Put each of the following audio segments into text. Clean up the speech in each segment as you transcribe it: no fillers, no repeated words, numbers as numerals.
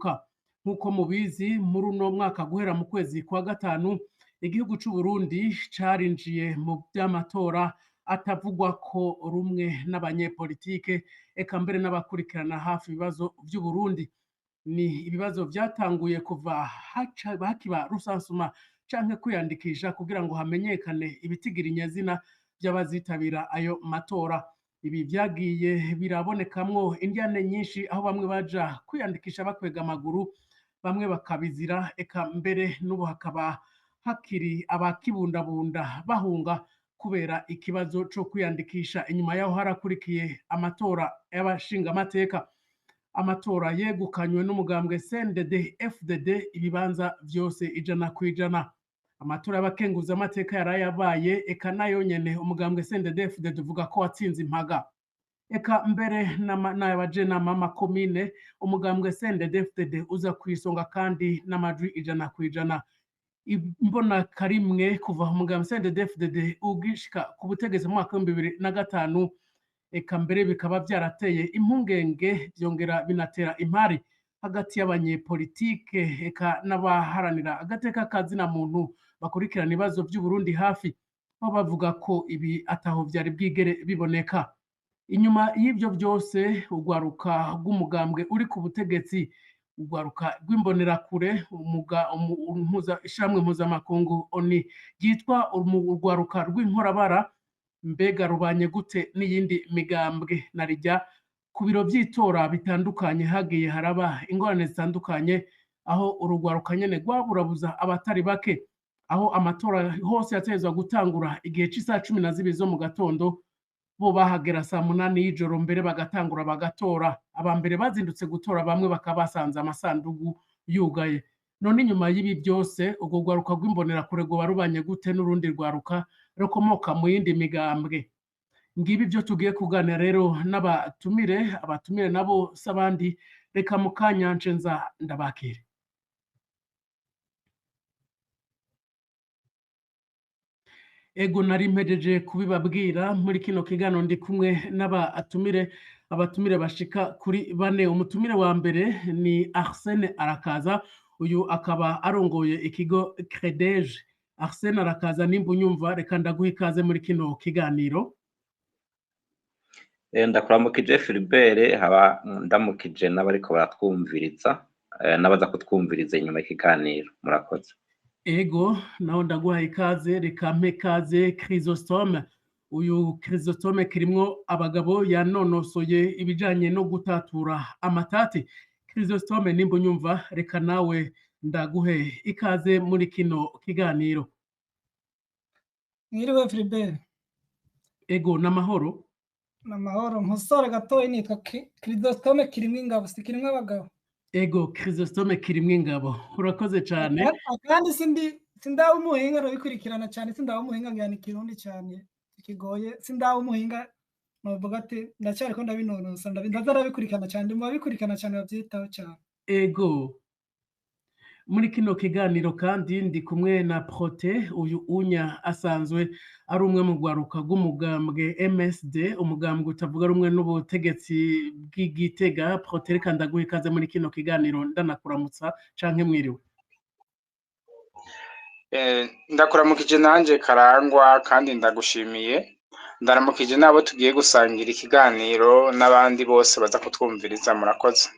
guhinduka nk'uko mubizi muri uno mwaka guhera mu kwezi kwa gatanu igihugu c'u Burundi carinjiye mu vy'amatora atavugwa ko rumwe n'abanyepolitike eka mbere n'abakurikirana hafi ibibazo vy'u Burundi. Ni ibibazo vyatanguye kuva hakiba rusansuma canke kwiyandikisha kugira ngo hamenyekane ibitigira nyazina vy'abazitabira ayo matora. Ibi vyagiye birabonekamwo indyane nyinshi aho bamwe baja kwiyandikisha bakwega amaguru, bamwe bakabizira, eka mbere n'ubu hakaba hakiri abakibundabunda bahunga kubera ikibazo co kwiyandikisha. Inyuma yaho harakurikiye amatora y'abashingamateka, amatora yegukanywe n'umugambwe CNDD FDD ibibanza vyose 100%. Amatora y'abakenguza amateka yarayabaye, eka nayo nyene umugambwe CNDD FDD uvuga ko watsinze impaga. Eka mbere n'abajenama b'amakomine umugambwe CNDD FDD uza kwisonga kandi n'amajwi 100%. Imbona karimwe kuva umugambwe CNDD FDD ugishika ku butegetsi mu mwaka wa 2005, eka mbere bikaba vyarateye impungenge vyongera binatera impari hagati y'abanyepolitike eka n'abaharanira agateka kazina muntu bakurikirana ibibazo vy'u Burundi hafi, aho bavuga ko ibi ataho vyari bwigere biboneka. Inyuma y'ivyo vyose urwaruka rw'umugambwe uri ku butegetsi, urwaruka rw'imbonerakure ishiramwe mpuzamakungu ONU ryitwa urwaruka rw'inkorabara, mbega rubanye gute n'iyindi migambwe? Narirya ku biro vy'itora bitandukanye hagiye haraba ingorane zitandukanye, aho urugwaruka nyene rwaburabuza abatari bake, aho amatora hose yatezwa gutangura igihe c'isaha 12 zo mu gatondo, bo bahagera saa 8 y'ijoro mbere bagatangura bagatora. Abambere bazindutse gutora bamwe bakabasanze amasandugu yugaye. None inyuma y'ibi byose urwo rwaruka rw'imbonerakure rwoba rubanye gute n'urundi rwaruka rukomoka mu yindi migambwe? Ngibi byo tugiye kuganira rero n'abatumire. Abatumire nabo s'abandi, reka mu kanya nce nza ndabakire. Ego nari mpejeje kubibabwira muri kino kigano ndi kumwe n'abatumire, abatumire bashika kuri 4. Umutumire wa mbere ni Arsène Arakaza, uyu akaba arongoye ikigo Credeje. Arsène Arakaza, nimba unyumva reka ndaguha ikaze muri kino kiganiro. Ndakuramukije Philibert, haba ndamukije n'abariko baratwumviriza n'abaza kutwumviriza inyuma y'ikiganiro. Murakoze. Ego naho ndaguha ikaze, reka mpe ikaze Chrysostome. Uyu Chrysostome kirimwo abagabo yanonosoye ibijanye no gutatura amatati. Chrysostome, nimba unyumva reka nawe ndaguhe ikaze muri kino kiganiro. Mwiriwe Philibert. Ego n'amahoro. N'amahoro, nkosore gatoyi nitwa Chrysostome kirimwo ingabo, sikirimwo abagabo. Ego Chrysostome kirimwo ingabo, urakoze cane. Kandi sindawe umuhinga arabikurikirana cyane, sindawe umuhinga ngana ikirundi cyane kigoye, sindawe umuhinga novuga ati ndacyariko ndabinonosa ndazarabikurikirana cyane, ndimo babikurikirana cyane bavyitaho cyane. Ego muri kino kiganiro kandi ndi kumwe na Prote. Uyu unya asanzwe ari umwe mu rwaruka rw'umugambwe MSD, umugambwe utavuga rumwe n'ubutegetsi bw'Igitega. Prote, reka ndaguha ikaze muri kino kiganiro ndanakuramutsa canke mwiriwe. Ndakuramukije nanje Karangwa, kandi ndagushimiye. Ndaramukije nabo tugiye gusangira ikiganiro n'abandi bose baza kutwumviriza. Murakoze.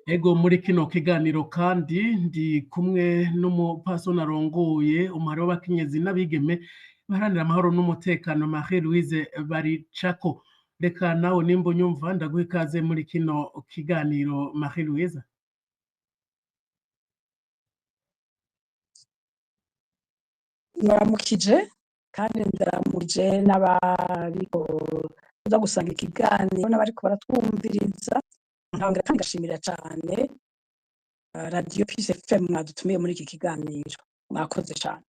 Ego muri kino kiganiro kandi ndi kumwe n'umupasoni arongoye umuhari w'abakenyezi n'abigeme baharanira amahoro n'umutekano, Marie Louise Baricako. Reka nawe nimba unyumva ndaguha ikaze muri kino kiganiro, Marie Louise. Ndaramukije kandi ndaramukije n'abariko uza gusanga ikiganiro n'abariko baratwumviriza. Nkabanga kandi ngashimira cyane Radio Peace FM mwadutumiye muri iki kiganiro. Mwakoze cyane.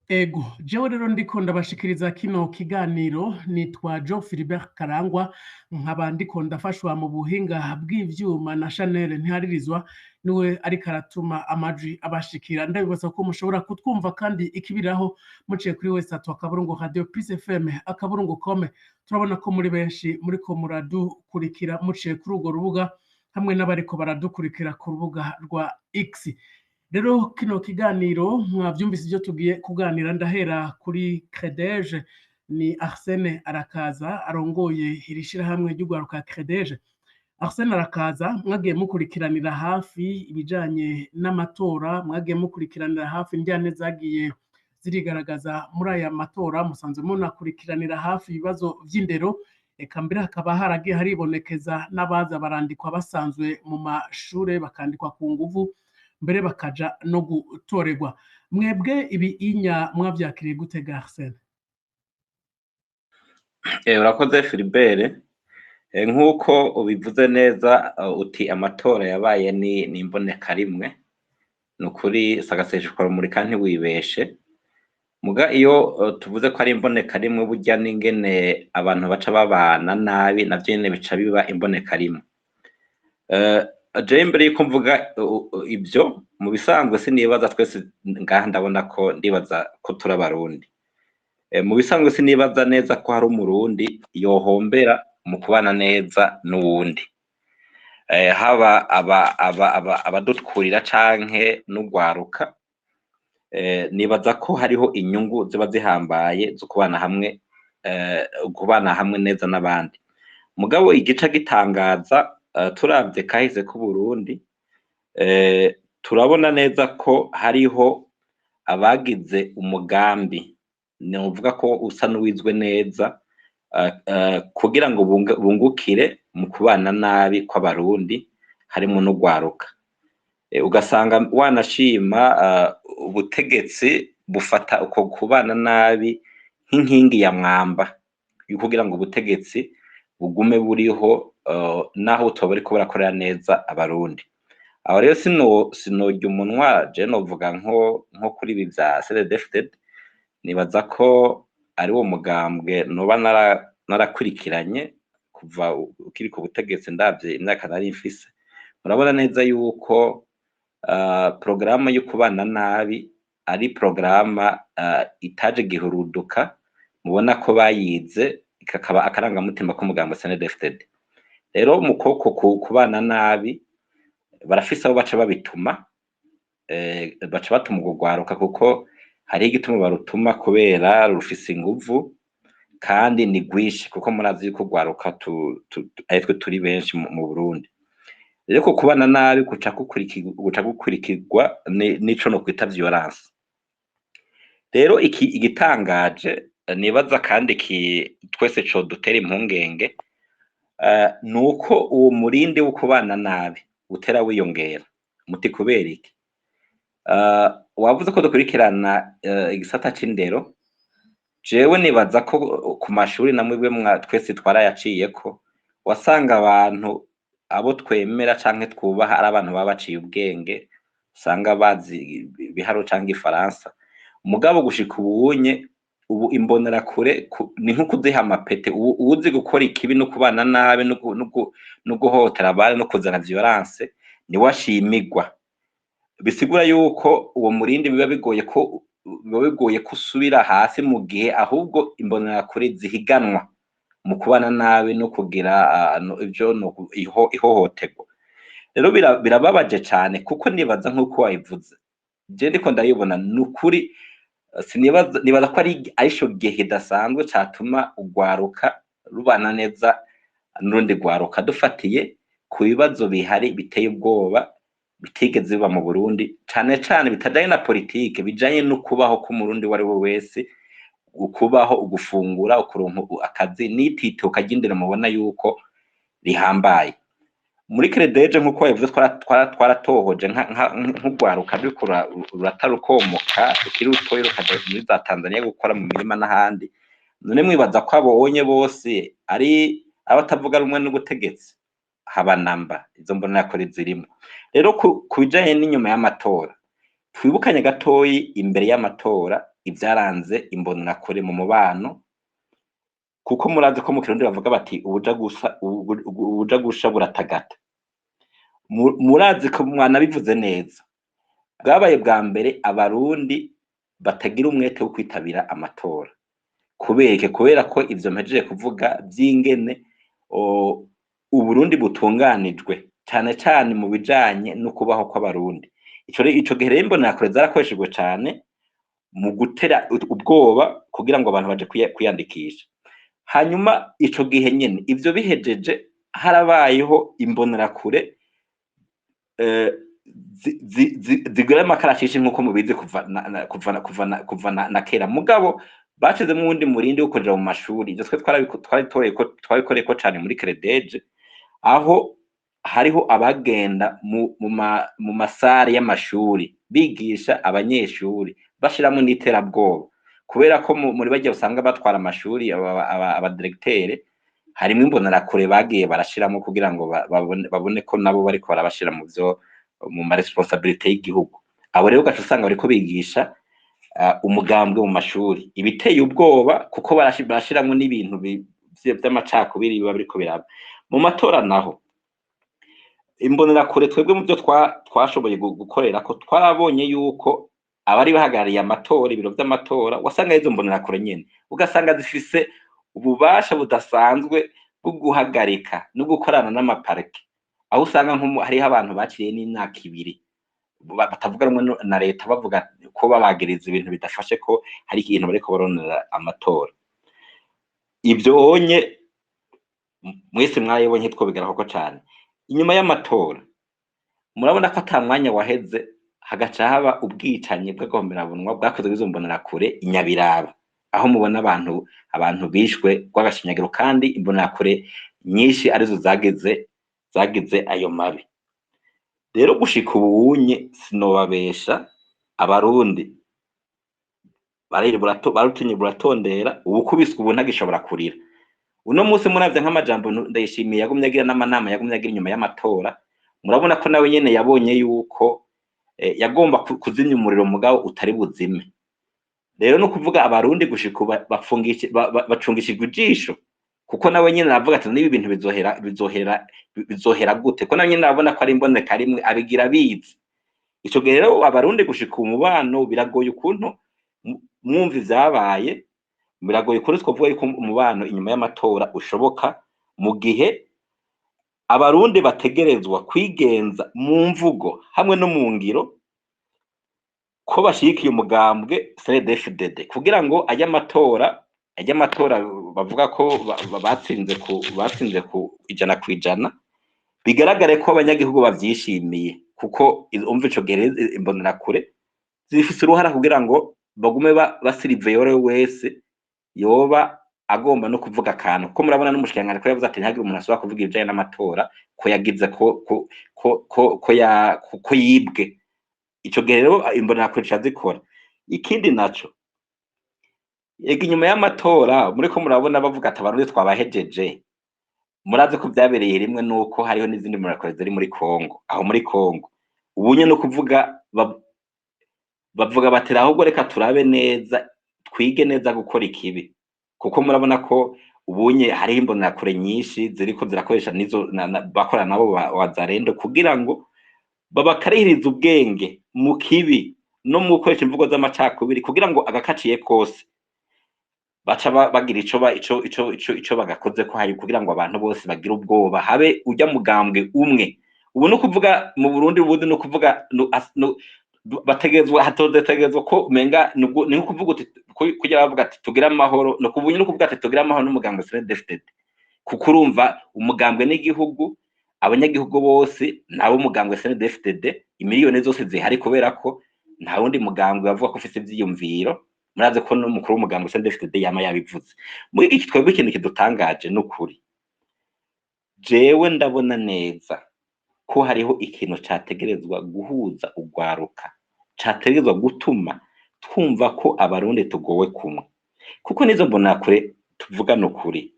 Ego jewe rero ndiko ndabashikiriza kino kiganiro, nitwa Jo Philibert Karangwa, nkaba ndiko ndafashwa mu buhinga bw'ivyuma na Chanel Ntiharirizwa, niwe ariko aratuma amajwi abashikira. Ndabibutsa ko mushobora kutwumva kandi ikibiraho muciye kuri website akaburungu Radio Peace FM akaburungu.com. Turabona ko muri benshi muriko muradukurikira muciye kuri urwo rubuga hamwe n'abariko baradukurikira ku rubuga rwa X. Rero kino kiganiro mwavyumvise ivyo tugiye kuganira, ndahera kuri CREDEJ. Ni Arsene Arakaza arongoye iri shirahamwe ry'ugwaruka CREDEJ. Arsene Arakaza, mwagiye mukurikiranira hafi ibijanye n'amatora, mwagiye mukurikiranira hafi indyane zagiye zirigaragaza muri aya matora, musanzwe munakurikiranira hafi ibibazo vy'indero, eka mbere hakaba haragiye haribonekeza n'abaza barandikwa basanzwe mu mashure bakandikwa ku nguvu, mbere bakaja no gutorerwa. Mwebwe ibi inya mwavyakiriye gute ga Arsene? Urakoze Philibert. Nk'uko ubivuze neza, uti amatora yabaye ni imboneka rimwe, ni ukuri sagaseshwa muri kandi wibeshe. Muga iyo tuvuze ko ari imboneka rimwe, burya n'ingene abantu baca babana nabi navyo nyene bica biba imboneka rimwe. Je mbere yuko mvuga ibyo, mu bisanzwe sinibaza twese ngaha ndabona ko ndibaza ko turi abarundi. Mu bisanzwe sinibaza neza ko hari umurundi yohombera mu kubana neza n'uwundi, haba abadutkurira canke n'ugwaruka. Nibaza ko hariho inyungu ziba zihambaye zo kubana hamwe neza n'abandi. Mugabo igica gitangaza, turavye kahise ku Burundi, turabona neza ko hariho abagize umugambi, novuga ko usa n'uwizwe neza, kugira ngo bungukire mu kubana nabi kw'abarundi harimo n'ugwaruka. Ugasanga wanashima ubutegetsi bufata uko kubana nabi nk'inkingi ya mwamba kugira ngo ubutegetsi bugume buriho, naho utobari ko barakorera neza abarundi. Aho rero sinojya umunwa je novuga nko kuri ibi vya CNDD-FDD, nibaza ko ari wo mugambwe noba narakurikiranye kuva ukiri ku butegetsi, ndavye imyaka nari mfise. Murabona neza yuko porogaramu yo kubana nabi ari porogaramu itaje gihuruduka, mubona ko bayize ikakaba akarangamutima k'umugambwe CNDD-FDD. Rero mu kubana nabi barafise aho baca babituma, baca batuma ugwaruka, kuko hari igituma barutuma kubera rufise inguvu kandi ni gwishi, kuko murazi yuko ugwaruka aritwe turi benshi mu Burundi. Rero ko kubana nabi guca gukurikirwa nico no kwita violence. Rero igitangaje nibaza kandi twese co dutera impungenge, nuko uwo murindi wo kubana nabi utera wiyongera. Muti kubera iki? Wavuze ko dukurikirana igisata c'indero. Jewe nibaza ko ku mashuri namwe twese twarayaciyeko, wasanga abantu abo twemera canke twubaha ari abantu baba baciye ubwenge, usanga bazi biharo canke ifaransa. Mugabo gushika ubunye, ubu imbonera kure ni nko kuziha amapete. Uwuzi gukora ikibi no kubana nabi no guhotera abandi no kuzana violence ni washimigwa. Bisigura yuko uwo murindi biba bigoye ko usubira hasi, mu gihe ahubwo imbonera kure zihiganwa mu kubana nabi no kugira ivyo no ihohoterwa. Rero birababaje cane, kuko nibaza nk'uko wabivuze, je ndiko ndayibona nukuri. Nibaza ko arisho gihe kidasanzwe catuma ugwaruka rubana neza n'urundi gwaruka, dufatiye ku bibazo bihari biteye ubwoba bitigeze biba mu Burundi, cane cane bitajanye na politike, bijanye no kubaho k'umurundi wari we wese, ukubaho, ugufungura, ukuronka akazi, n'itito ukagindira mubona yuko rihambaye. Muri CREDEJ nk'uko yavuze twaratohoje nk'ugwaruka ruriko ruratarukomoka, rukiri rutoyi rukaja muri za Tanzania gukora mu mirima n'ahandi. None mwibaza ko abonye bose ari abatavuga rumwe n'ubutegetsi? Haba namba, izo mbona kuri zirimo. Rero kubijanye n'inyuma y'amatora, twibukanye gatoyi imbere y'amatora ivyaranze imbonakure mu mubano, kuko murazi ko mu Kirundi bavuga bati ubuja gusha buratagata. Murazi ko mwana bivuze neza, bwabaye bwa mbere abarundi batagira umwete wo kwitabira amatora. Kubera ko ivyo mpejeje kuvuga vy'ingene Uburundi butunganijwe cyane cyane mu bijanye no kubaho kw'abarundi. Ico gihe rero imbonerakure zarakoreshejwe cyane mu gutera ubwoba kugira ngo abantu baje kwiyandikisha. Hanyuma ico gihe nyene ivyo bihejeje harabayeho imbonerakure zigura amakarashishi nk'uko mubizi kuva na kera, mugabo bashizemo uwundi murindi wo kuja mu mashuri. Ivyo twabikoreye ko cane muri Credeje, aho hariho abagenda mu masare y'amashuri bigisha abanyeshuri bashiramo n'iterabwoba, kubera ko muri bajya usanga batwara amashuri abadirektere harimo imbonerakure bagiye barashiramo kugira ngo babone ko nabo bariko barabashira mu ma responsabilité y'igihugu. Abo rero gacu usanga bariko bigisha umugambwe mu mashuri, ibiteye ubwoba kuko barashiramo n'ibintu by'amacakubiri biba biriko biraba. Mu matora naho imbonerakure twebwe mu byo twashoboye gukorera ko twarabonye yuko abari bahagarariye amatora, ibiro by'amatora, wasanga izo mbonerakure nyene ugasanga zifise ububasha budasanzwe bwo guhagarika no gukorana n'amaparike, aho usanga hariho abantu bakiriye n'imyaka 2 batavuga rumwe na leta bavuga ko babagiriza ibintu bidafashe ko hari ikintu bariko baronera amatora. Ibyo onye mwese mwayibonye twobigaraho ko cyane. Inyuma y'amatora murabona ko atamwanya waheze hagaca haba ubwicanyi bw'agahomberabunwa bwakozwe n'izo mbonerakure inyabiraba, aho mubona abantu bishwe rw'agashinyagiro, kandi imbonerakure nyinshi arizo zagize ayo mabi. Rero gushika ubunye sinobabesha, abarundi barutinye buratondera, ubukubiswe ubu ntagishobora kurira. Uno munsi muravye nk'amajambo Ndayishimiye yagumye agira n'amanama yagumye agira inyuma y'amatora, murabona ko nawe nyene yabonye yuko yagomba kuzimya umuriro mugabo utari buzime. Rero no kuvuga abarundi gushika bacungishijwe ijisho, kuko nawe nyene aravuga ati niba ibintu bizohera gute, ko nawe nyene arabona ko ari imboneka rimwe abigira bizi. Ico gihe rero abarundi gushika umubano biragoye ukuntu mwumva ivyabaye, biragoye kuri twovuga yuko umubano inyuma y'amatora ushoboka, mu gihe abarundi bategerezwa kwigenza mu mvugo hamwe no mu ngiro ko bashigikiye umugambwe CNDD-FDD, kugira ngo ajya amatora bavuga ko batsinze ku 100%, bigaragare ko abanyagihugu bavyishimiye, kuko umva ico gihe imbonerakure zifise uruhara kugira ngo bagume basiriveyore wese yoba agomba no kuvuga akantu. Ko murabona n'umushikiranganje ko yavuze ati ntihagire umuntu asubira kuvuga ibijanye n'amatora ko yagize ko yibwe. Ico gihe rero imbonerakure zikora ikindi naco. Ega inyuma y'amatora muriko murabona bavuga ati abarundi twabahejeje, muraze ko byabereye rimwe nuko hariho n'izindi mbonerakure ziri muri Kongo. Aho muri Kongo ubunye no kuvuga bavuga batera ahubwo reka turabe neza, twige neza gukora ikibi, kuko murabona ko ubunye hari imbonerakure nyinshi ziriko zirakoresha nizo bakora nabo wazarendo kugira ngo babakarihiriza ubwenge mu kibi no mu gukoresha imvugo z'amacakubiri, kugira ngo agakaciye kose baca bagira ico bagakoze ko hari, kugira ngo abantu bose bagira ubwoba, habe ujya mugambwe umwe. Ubu no kuvuga mu Burundi ubundi no kuvuga bategerezwa ko umenga ni ukuvuga uti kugira bavuga ati tugira amahoro, no kubunye no kuvuga ati tugira amahoro n'umugambwe CNDD-FDD, kuko urumva umugambwe n'igihugu, abanyagihugu bose nabo umugambwe CNDD-FDD, imiliyoni zose zihari, kubera ko nta wundi mugambwe bavuga ko ufite ivyiyumviro. Muraze ko n'umukuru w'umugambwe CNDD-FDD yama yabivuze. Muri iki twebwe ikintu kidutangaje n'ukuri, jewe ndabona neza ko hariho ikintu categerezwa guhuza ugwaruka, categerezwa gutuma twumva ko abarundi tugowe kumwe, kuko nizo mbonerakure tuvuga n'ukuri,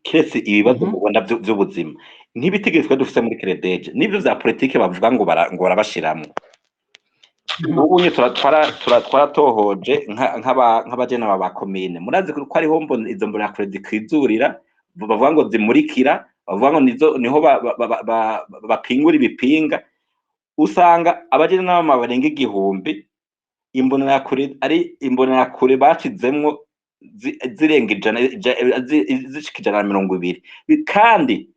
kiretse ibibazo mubona by'ubuzima nk'ibitegetswe dufite muri Credeje n'ibyo za politike bavuga ngo barabashiramwo. Ubunye twaratohoje nk'abajena ba komine, murazi ko hariho izo mbonerakure zikwizurira, bavuga ngo zimurikira, bavuga ngo niho bapingura ibipinga. Usanga abajena barenga 1000 imbonerakure bacizemwo zirenga 120, kandi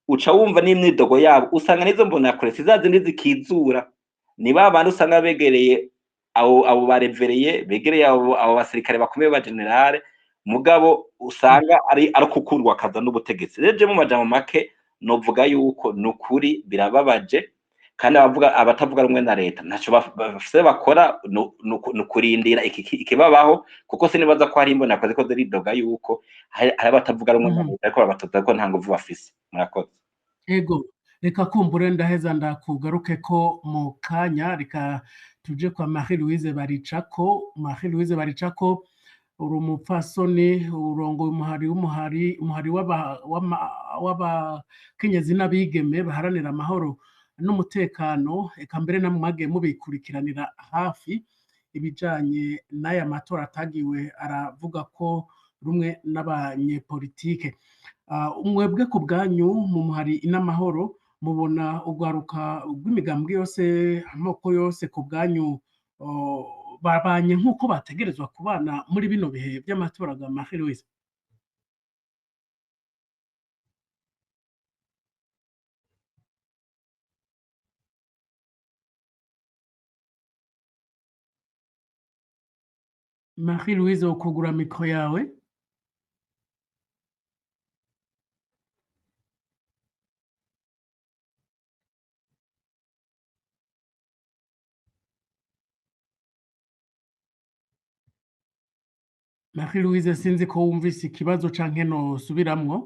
uca wumva n'imyidogo yabo usanga nizo mbonakure sizazindi zikizura ni ba bandi usanga begereye abo barevereye begereye abo basirikare bakomeye ba generale mugabo usanga ari kukurwa akaza n'ubutegetsi rero mu majambo make novuga yuko nukuri birababaje kandi abatavuga rumwe na leta ntaco bafise bakora nukurindira ikibabaho kuko sinibaza ko hari imbona ko ziridoga yuko hari abatavuga rumwe na leta ariko babatoza ko nta nguvu bafise murakoze ego reka kumbure ndaheza ndakugaruke ko mu kanya reka tuje kwa Marie Louise Baricako uri umupfasoni urongoye umuhari w'abakenyezi n'abigeme baharanira amahoro n'umutekano eka mbere namwe mwagiye mubikurikiranira hafi ibijanye n'aya matora atagiwe aravuga ko rumwe n'abanyepolitike mwebwe ku bwanyu mu muhari n'amahoro mubona urwaruka rw'imigambwe yose amoko yose ku bwanyu babanye nk'uko bategerezwa kubana muri bino bihe by'amatora ga Marie Louise? Marie Louise ukugura mikro yawe. Marie Louise sinzi ko wumvise ikibazo canke nosubiramwo.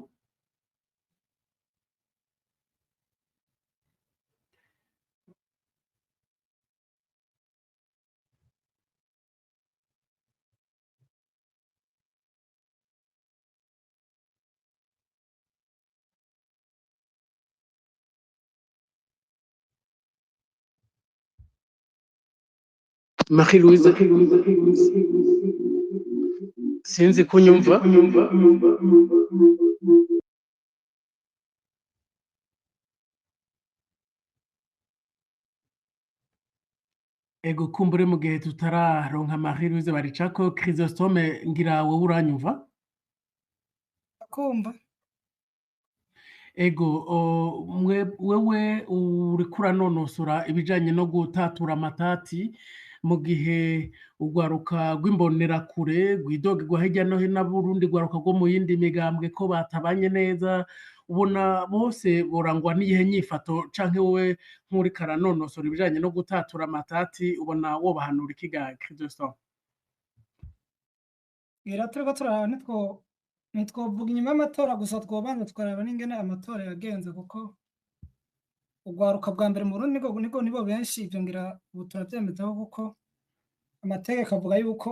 Marie Louise sinzi kunyumva. Ego kumbure mu gihe tutararonka Marie Louise Baricako Chrysostome ngira wowe uranyumva? kumva Ego wewe uriko uranonosora ibijanye no gutatura amatati mu gihe urwaruka rw'imbonerakure rwidogegwa hirya no hino Burundi rwaruka rwo mu yindi migambwe ko batabanye neza ubona bose borangwa n'iyihe nyifato canke wowe nk'uriko aranonosora ibijanye no gutatura amatati ubona wobahanura iki ga Chrysostome? turiko turaraba ntitwovuga inyuma y'amatora gusa twobanza tukaraba n'ingene amatora yagenze kuko urwaruka bwa mbere mu Burundi nibo benshi ivyo ngira ubu turavyemezaho kuko amategeko avuga yuko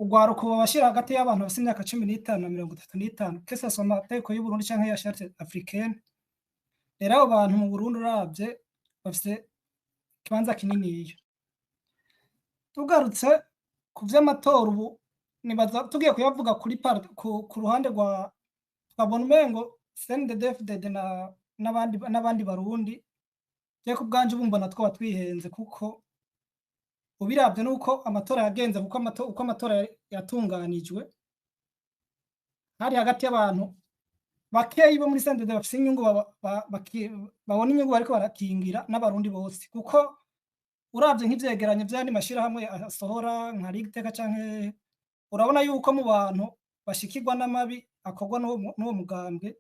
urwaruka babashira hagati y'abantu bafise imyaka 15 na 35 que ça soit amategeko y'u Burundi canke ya charte africaine rero abo bantu mu Burundi uravye bafise ikibanza kininiya tugarutse ku vy'amatora ubu nibaza tugiye kuyavuga kuri ku ruhande rwa twabona umengo CNDD-FDD n'abandi barundi je ku bwanje bumva natwo batwihenze kuko ubiravye nuko amatora yagenze kuko uko amatora yatunganijwe hari hagati y'abantu bakeyi bo muri CNDD bafise inyungu babona inyungu bariko barakingira n'abarundi bose kuko uravye nk'ivyegeranyo vy'andi mashirahamwe asohora nka Ligiteka canke urabona yuko mu bantu bashikirwa n'amabi akorwa n'uwo mugambwe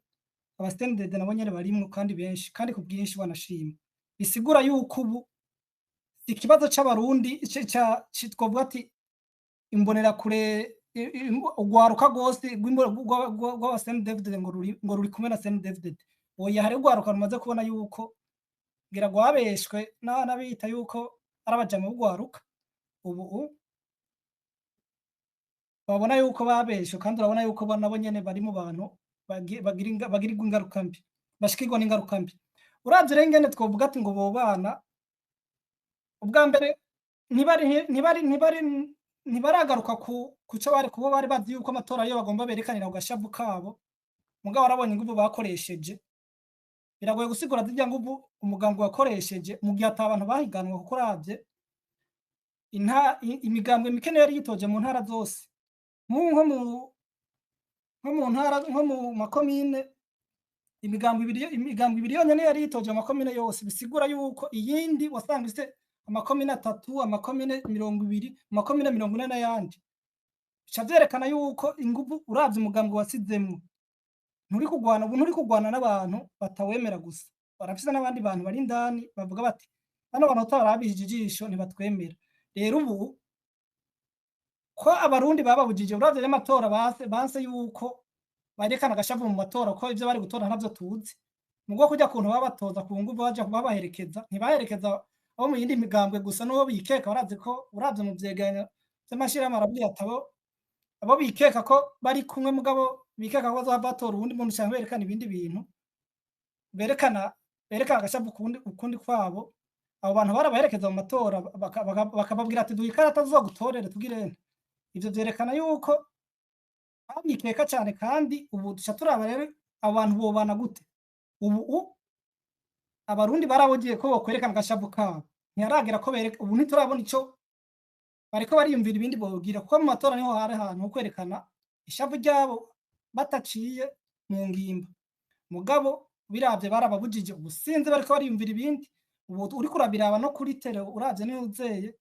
aba CNDD nabo nyene barimwo kandi benshi kandi ku bwinshi banashima bisigura yuko ubu ikibazo c'abarundi twovuga ati imbonerakure urwaruka rwose rw'aba CNDD ngo ruri kumwe na CNDD oya hari urwaruka rumaze kubona yuko ngira rwabeshwe n'abita yuko ari abajama b'urwaruka ubu babona yuko babeshwe kandi urabona yuko nabo nyene bari mu bantu bagirirwa ingaruka mbi bashikirwa n'ingaruka mbi uravye rero ingene twovuga ati ngo bo bana ubwa mbere ntibaragaruka kuco kubo bari bazi yuko amatora yo bagomba berekanira ku gashavu kabo mugabo arabonye inguvu bakoresheje biragoye gusigura zirya nguvu umugambi wakoresheje mu gihe ata abantu bahiganwa kuko uravye imigambwe mikene yari yitoje mu ntara zose nko mu ntara nko mu makomine imigambwe ibiri yonyene yari yitoje amakomine yose, bisigura yuko iyindi wasanga ifite amakomine 3, amakomine 20, amakomine 40 n'ayandi. Bica vyerekana yuko inguvu uravye umugambwe wasizemwo nturi kugwana n'abantu batawemera gusa, barafise n'abandi bantu bari indani bavuga bati bano bantu tutarabishije ijisho ntibatwemera. Rero ubu ko abarundi bababujije uravye n'amatora banse yuko barekana agashavu mu matora ko ivyo bari gutora ntavyo tuzi, mugwo kujya kuntu babatoza ku nguvu baja kubabaherekeza, ntibaherekeza abo mu yindi migambwe gusa n'uwo bikeka uravye mu vyegeranyo vy'amashirahamwe aravuga atabo abo bikeka ko bari kumwe mugabo bikeka ko bazohava batora uwundi muntu canke berekana ibindi bintu berekana agashavu ukundi kwabo. Abo bantu barabaherekeza mu matora bakababwira ati duha ikarata tuzogutorere tugirene. Ivyo vyerekana yuko babikeka cane, kandi ubu duca turaba rero abo bantu bobana gute. Ubu abarundi barabugiye ko bokwerekana agashavu kabo, ntiyaragera ko ubu ntiturabona ico bariko bariyumvira ibindi bogira, kuko mu matora niho hari ahantu ho kwerekana ishavu ryabo bataciye mu ngimba. Mugabo biravye barababujije, ubu sinzi bariko bariyumvira ibindi. Ubu uriko urabiraba no kuri tele uravye niho uzeye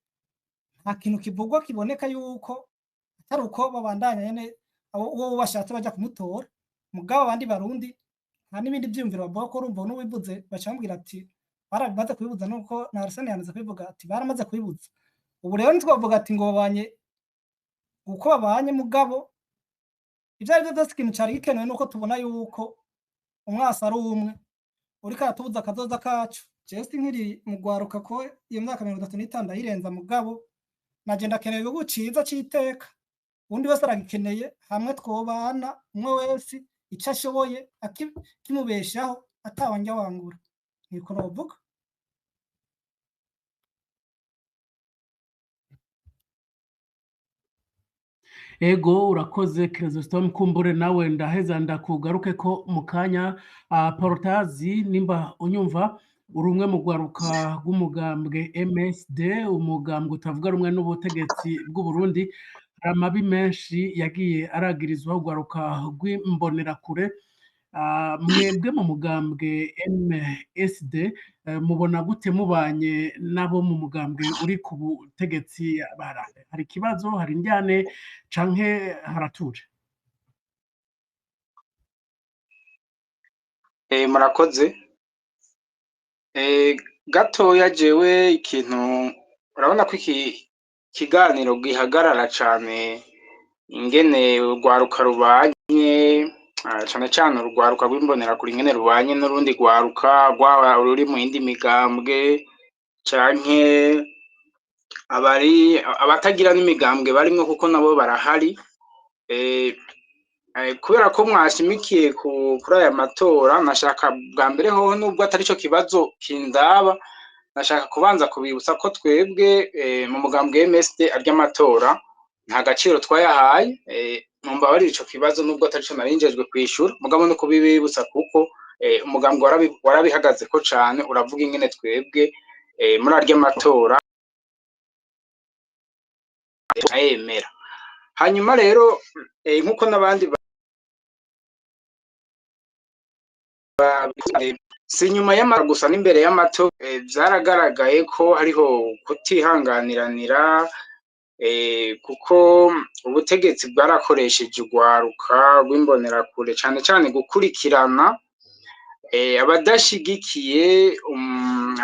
nta kintu kivugwa kiboneka yuko atari uko babandanya nyene uwo bashatse baja kumutora. Mugabo abandi barundi nta n'ibindi vyiyumviro bavuga ko urumva n'uwivuze baca bamubwira ati barabimaze kubibuza, nuko na Arsene yamaze kubivuga ati baramaze kubibuza. Ubu rero ntitwavuga ati ngo babanye uko babanye, mugabo ivyo arivyo vyose ikintu cari gikenewe nuko tubona yuko umwasi ari umwe uriko aratubuza akazoza kacu. Jewe sinkiri mu gwaruka ko iyo myaka 35 ndayirenza, mugabo naje ndakeneye igihugu ciza c'iteka, undi wese aragikeneye, hamwe twobana umwe wese ico ashoboye kimubeshaho atawanja wangura. Niko novuga. Ego urakoze Chrysostome, kumbure nawe ndaheza ndakugaruke ko mu kanya. Portazi nimba unyumva, uri umwe mu gwaruka rw'umugambwe MSD, umugambwe utavuga rumwe n'ubutegetsi bw'u Burundi. Hari amabi menshi yagiye aragirizwa ugwaruka rw'imbonerakure. Mwebwe mu mugambwe MSD mubona gute mubanye nabo mu mugambwe uri ku butegetsi? Hari ikibazo, hari indyane canke haratuje? Murakoze. Gatoya jewe ikintu urabona ko iki kiganiro gihagarara cane ingene urwaruka rubanye, cane cane urwaruka rw'imbonerakure ingene rubanye n'urundi rwaruka rwaba ruri mu yindi migambwe canke abatagira n'imigambwe barimwo, kuko nabo barahari. Kubera ko mwashimikiye kuri aya matora, nashaka bwa mbere hoho nubwo atari cyo kibazo kindaba, nashaka kubanza kubibutsa ko twebwe mu mugambwe MSD arya amatora nta gaciro twayahaye. Numva bari ico kibazo nubwo atari cyo narinjejwe kwishura, mugabo no kubibibutsa kuko umugambwe warabihagaze ko cane, uravuga ingene twebwe muri arya amatora ayemera. Hanyuma rero nkuko n'abandi si nyuma y'amatora gusa n'imbere y'amatora vyaragaragaye ko hariho kutihanganiranira, kuko ubutegetsi bwarakoresheje urwaruka rw'imbonerakure cane cane gukurikirana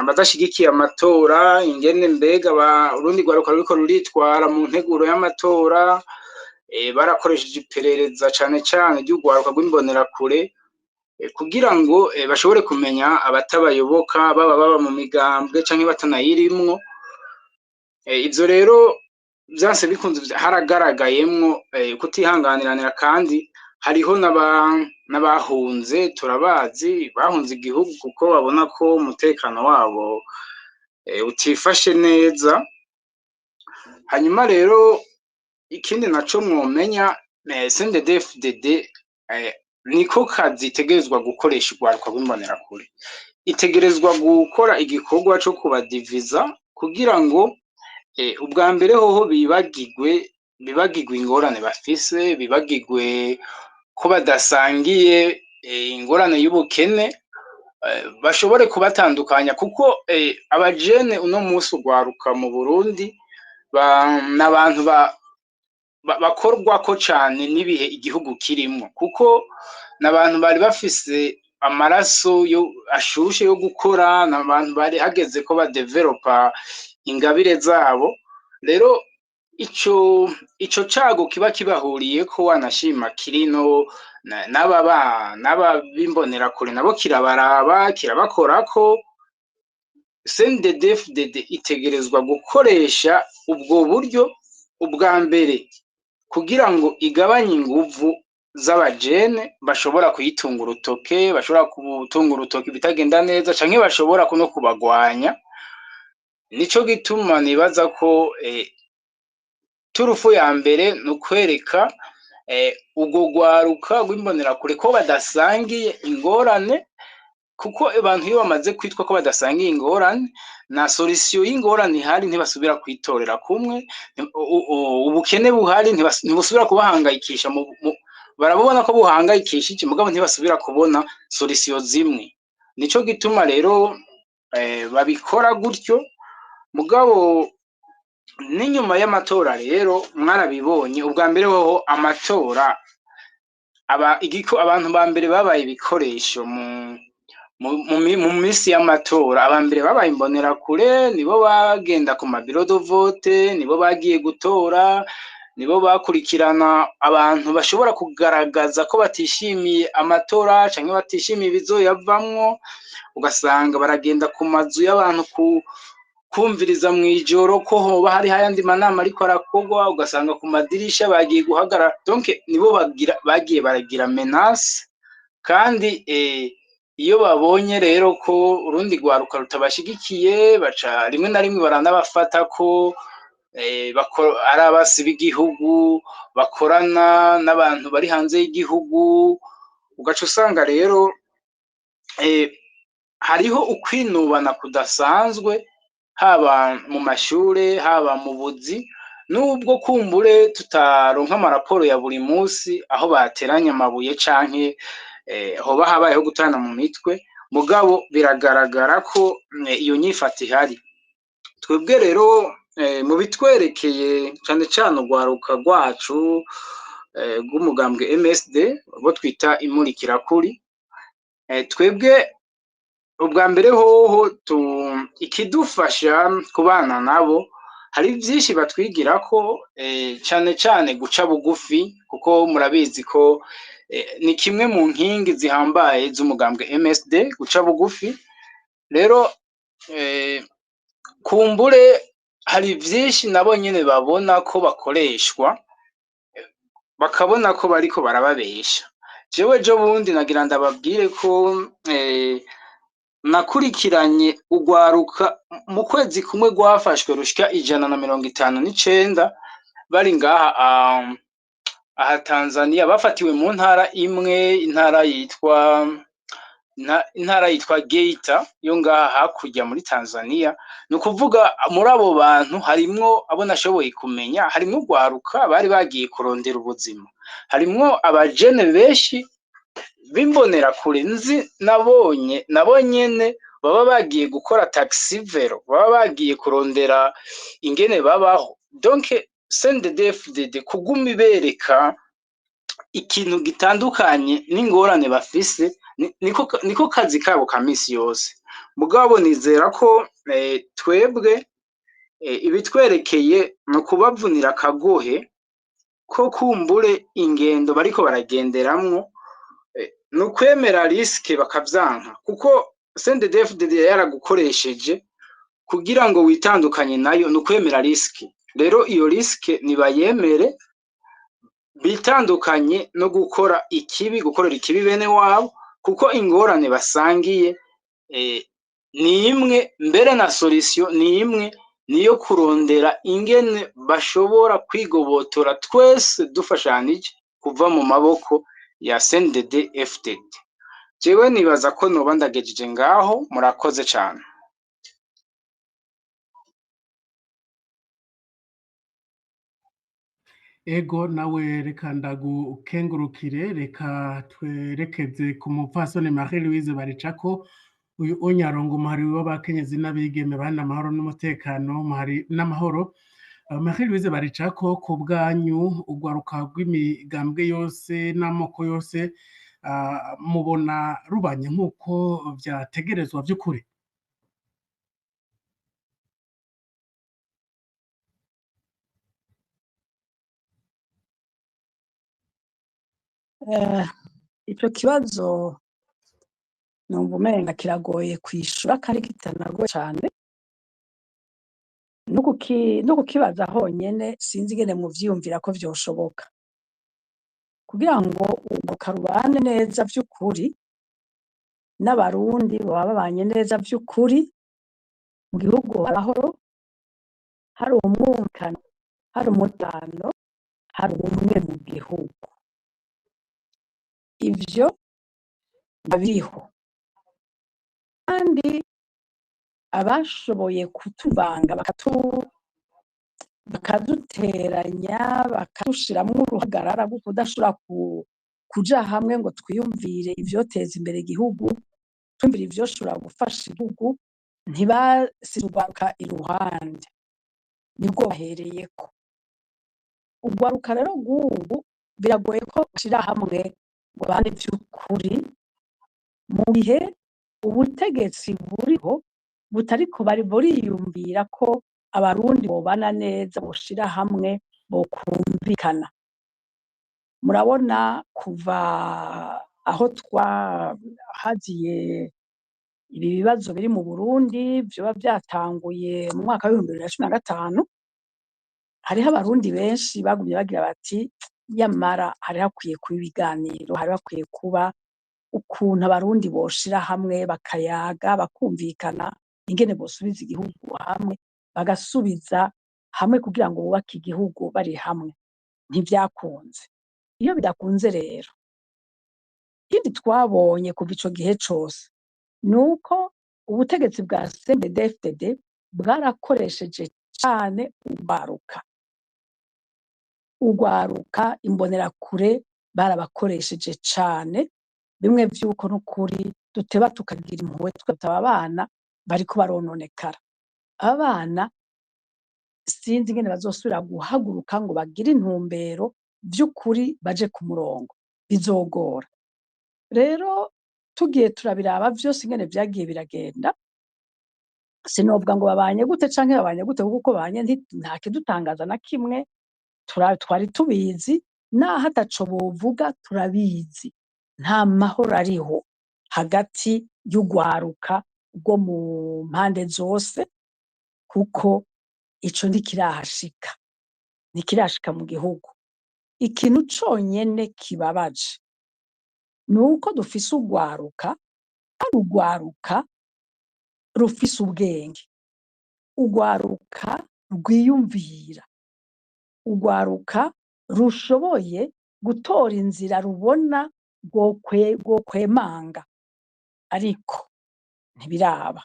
abadashigikiye amatora, ingene mbega urundi rwaruka ruriko ruritwara mu nteguro y'amatora. Barakoresheje iperereza cane cane ry'urwaruka rw'imbonerakure kugira ngo bashobore kumenya abatabayoboka, baba mu migambwe canke batanayirimwo. Ivyo rero vyase bikunze haragaragayemwo kutihanganiranira, kandi hariho n'abahunze, turabazi, bahunze igihugu kuko babona ko umutekano wabo utifashe neza. Hanyuma rero ikindi naco mwomenya, CNDD-FDD niko kazi itegerezwa gukoresha urwaruka rw'imbonerakure, itegerezwa gukora igikorwa co kubadiviza kugira ngo ubwa mbere hoho bibagirwe ingorane bafise, bibagirwe ko badasangiye ingorane y'ubukene bashobore kubatandukanya kuko abajene uno munsi ugwaruka mu Burundi n'abantu bakorwako cane n'ibihe igihugu kirimwo kuko n'abantu bari bafise amaraso ashushe yo gukora, n'abantu bari hageze ko badevelopa ingabire zabo. Rero ico cago kiba kibahuriyeko wanashima kirino n'aba bimbonerakure nabo kirabaraba kirabakorako. CNDD-FDD itegerezwa gukoresha ubwo buryo ubwa mbere kugira ngo igabanye inguvu z'abajene bashobora kuyitunga urutoke, bashobora kutunga urutoke bitagenda neza canke bashobora no kubagwanya. Nico gituma nibaza ko turufu ya mbere n'ukwereka ubwo gwaruka rw'imbonerakure ko badasangiye ingorane, kuko abantu iyo bamaze kwitwa ko badasangiye ingorane na solution y'ingorane ihari ntibasubira kwitorera kumwe. Ubukene buhari ntibusubira kubahangayikisha, barabona ko buhangayikishije mugabo ntibasubira kubona solution zimwe. Nico gituma rero babikora gutyo. Mugabo n'inyuma y'amatora rero mwarabibonye ubwa mbere hoho amatora abantu ba mbere babaye ibikoresho mu minsi y'amatora. Abambere babaye imbonerakure, nibo bagenda ku mabiro de vote, nibo bagiye gutora, nibo bakurikirana abantu bashobora kugaragaza ko batishimiye amatora canke batishimiye ibizoyavamwo, ugasanga baragenda ku mazu y'abantu kumviriza mw'ijoro ko hoba hari ayandi manama ariko arakorwa, ugasanga ku madirisha bagiye guhagarara. Donc nibo bagiye baragira menace, kandi iyo babonye rero ko urundi rwaruka rutabashigikiye baca rimwe na rimwe baranabafata ko ari abasi b'igihugu bakorana n'abantu bari hanze y'igihugu. Ugaca usanga rero hariho ukwinubana kudasanzwe, haba mu mashure haba mu buzi, nubwo kumbure tutaronka amaraporo ya buri munsi aho bateranya amabuye canke hoba habayeho gutana mu mitwe, mugabo biragaragara ko iyo nyifata ihari. Twebwe rero mu bitwerekeye cane cane urwaruka rwacu rw'umugambwe MSD bo twita imurikirakuri, twebwe ubwa mbere hoho ikidufasha kubana nabo hari byinshi batwigirako, cane cane guca bugufi, kuko murabizi ko ni kimwe mu nkingi zihambaye z'umugambwe MSD, guca bugufi. Rero kumbure hari byinshi nabo nyene babona ko bakoreshwa, bakabona ko bariko barababesha. Jewe jo bundi nagira ndababwire ko nakurikiranye urwaruka mu kwezi kumwe rwafashwe rushika 159 bari ngaha aha Tanzania, bafatiwe mu ntara imwe, intara yitwa Geita yo ngaha hakurya muri Tanzania. Ni ukuvuga muri abo bantu harimwo abo nashoboye kumenya, harimwo urwaruka bari bagiye kurondera ubuzima, harimwo abajene benshi bimbonerakure nzi nabo nyene baba bagiye gukora taxi vero, baba bagiye kurondera ingene babaho. Donc CNDD-FDD kuguma ibereka ikintu gitandukanye n'ingorane bafise, niko kazi kabo ka misi yose. Mugabo nizera ko twebwe ibitwerekeye no kubavunira akagohe ko kumbure ingendo bariko baragenderamwo, nukwemera riske bakavyanka, kuko CNDD-FDD yaragukoresheje kugira ngo witandukanye nayo, nukwemera riske. Rero iyo riske nibayemere, bitandukanye no gukorera ikibi bene wabo, kuko ingorane basangiye ni imwe, mbere na solution ni imwe, niyo kurondera ingene bashobora kwigobotora twese dufashanije kuva mu maboko ya CNDD-FDD. Jewe nibaza ko noba ndagejeje ngaho, murakoze cane. ego nawe reka ndagukengurukire, reka twerekeze ku mupfasoni Marie Louise Baricako, uyu onyarongo umuhari w'abakenyezi n'abigeme bana amahoro n'umutekano umuhari n'amahoro. Marie Louise Baricako, ku bwanyu urwaruka rw'imigambwe yose n'amoko yose mubona rubanye nk'uko vyategerezwa vy'ukuri? Ico kibazo numva umenga kiragoye kwishura kandi kitanagoye cane, no kukibaza honyene sinzi ingene muvyiyumvira ko vyoshoboka. Kugira ngo urwaruka rubane neza vy'ukuri n'abarundi baba babanye neza vy'ukuri mu gihugu hari amahoro, hari umwumvikano, hari umutekano, hari ubumwe mu gihugu. Ivyo biriho kandi abashoboye kutuvanga bakaduteranya bakadushiramwo uruhagarara rwo kudashobora kuja hamwe ngo twiyumvire ivyoteza imbere igihugu, twiyumvire ivyoshobora gufasha igihugu, ntibasize urwaruka iruhande, nibwo bahereyeko. Urwaruka rero rw'ubu biragoye ko bashira hamwe ngo bane vy'ukuri mu gihe ubutegetsi buriho butariko buriyumvira ko abarundi bobana neza, boshira hamwe, bokumvikana. Murabona kuva aho twahaziye ibi bibazo biri mu Burundi vyoba vyatanguye mu mwaka w'2015, hariho abarundi benshi bagumye bagira bati yamara hari hakwiye kuba ibiganiro, hari hakwiye kuba ukuntu abarundi boshira hamwe bakayaga bakumvikana ingene bosubiza igihugu hamwe, bagasubiza hamwe kugira ngo bubake igihugu bari hamwe. Ntivyakunze. Iyo bidakunze rero, ikindi twabonye kuva ico gihe cose nuko ubutegetsi bwa CNDD-FDD bwarakoresheje cane urwaruka, imbonerakure barabakoresheje cane, bimwe vy'uko n'ukuri duteba tukagira impuhwe tugataba abana bariko barononekara. Abana sinzi ingene bazosubira guhaguruka ngo bagire intumbero vy'ukuri baje ku murongo, bizogora. Rero tugiye turabiraba vyose ingene vyagiye biragenda, sinovuga ngo babanye gute canke babanye gute, kuko babanye nta kidutangaza na kimwe, twari tubizi, naho ataco bovuga turabizi. Nta mahoro ariho hagati y'urwaruka rwo mu mpande zose, kuko ico ntikirashika mu gihugu. Ikintu conyene kibabaje nuko dufise urwaruka, ari urwaruka rufise ubwenge, urwaruka rwiyumvira, urwaruka rushoboye gutora inzira rubona rwokwemanga, ariko ntibiraba.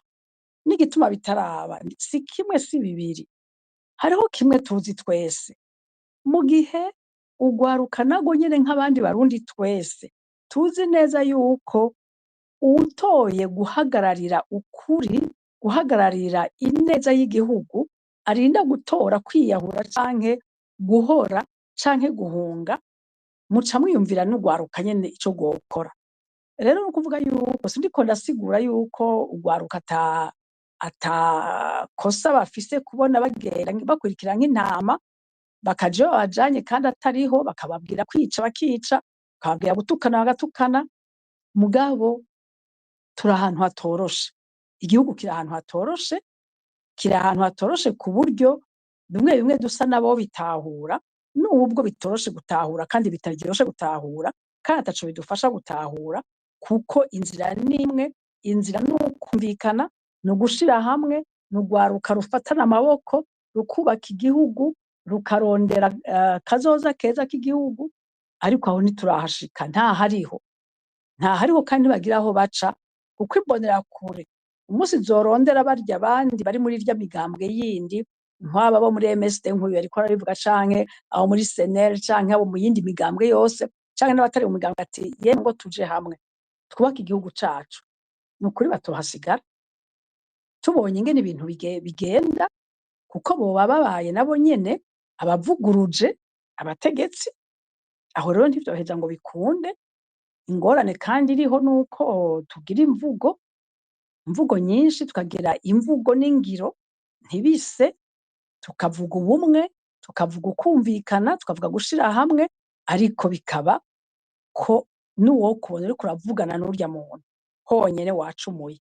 N'igituma bitaraba si kimwe si bibiri, hariho kimwe tuzi twese. Mu gihe urwaruka narwo nyene nk'abandi barundi twese tuzi neza yuko uwutoye guhagararira ukuri, guhagararira ineza y'igihugu, arinda gutora kwiyahura canke guhora canke guhunga, muca mwiyumvira n'urwaruka nyene ico rwokora. Rero ni ukuvuga yuko sindiko ndasigura yuko urwaruka atakosa bafise kubona bagenda bakurikira nk'intama bakaja iyo babajanye kandi atariho, bakababwira kwica bakica, bakababwira gutukana bagatukana. Mugabo turi ahantu hatoroshe, igihugu kiri ahantu hatoroshe ku buryo bimwe bimwe dusa nabo bitahura, nubwo bitoroshe gutahura kandi bitaryoshe gutahura, kandi ataco bidufasha gutahura, kuko inzira n'imwe, inzira n'ukumvikana, ni ugushira hamwe, ni urwaruka rufatana amaboko, rukubaka igihugu, rukarondera kazoza keza k'igihugu. Ariko aho ntiturahashika, ntahariho kandi bagira aho baca, kuko imbonerakure umunsi zorondera barya abandi bari muri irya migambwe yindi nk'aba bo muri MSD nk'uyu ariko arabivuga canke abo muri SNL canke abo mu yindi migambwe yose canke n'abatari mu migambwe ati yemwe ngo tuje hamwe twubake igihugu cacu ni ukuri batohasigara tubonye ingene ibintu bigenda kuko boba babaye nabo nyene abavuguruje abategetsi aho rero ntivyoheza ngo bikunde ingorane kandi iriho nuko tugira imvugo nyinshi tukagira imvugo n'ingiro ntibise tukavuga ubumwe tukavuga ukumvikana tukavuga gushira hamwe ariko bikaba ko nuwo kubona uriko uravugana n'urya muntu honyene wacumuye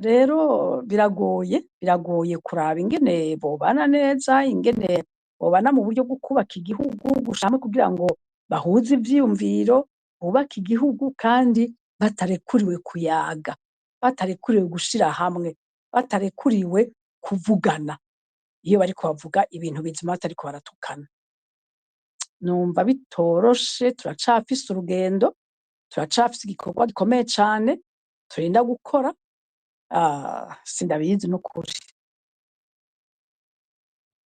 rero biragoye kuraba ingene bobana neza ingene bobana mu buryo bwo kubaka igihugu gushaka kugira ngo bahuze ivyiyumviro bubaka igihugu kandi batarekuriwe kuyaga batarekuriwe gushira hamwe batarekuriwe kuvugana iyo bariko bavuga ibintu bizima batariko baratukana numva bitoroshe turacafise urugendo turacafise igikorwa gikomeye cane turinda gukora sindabizi n'ukuri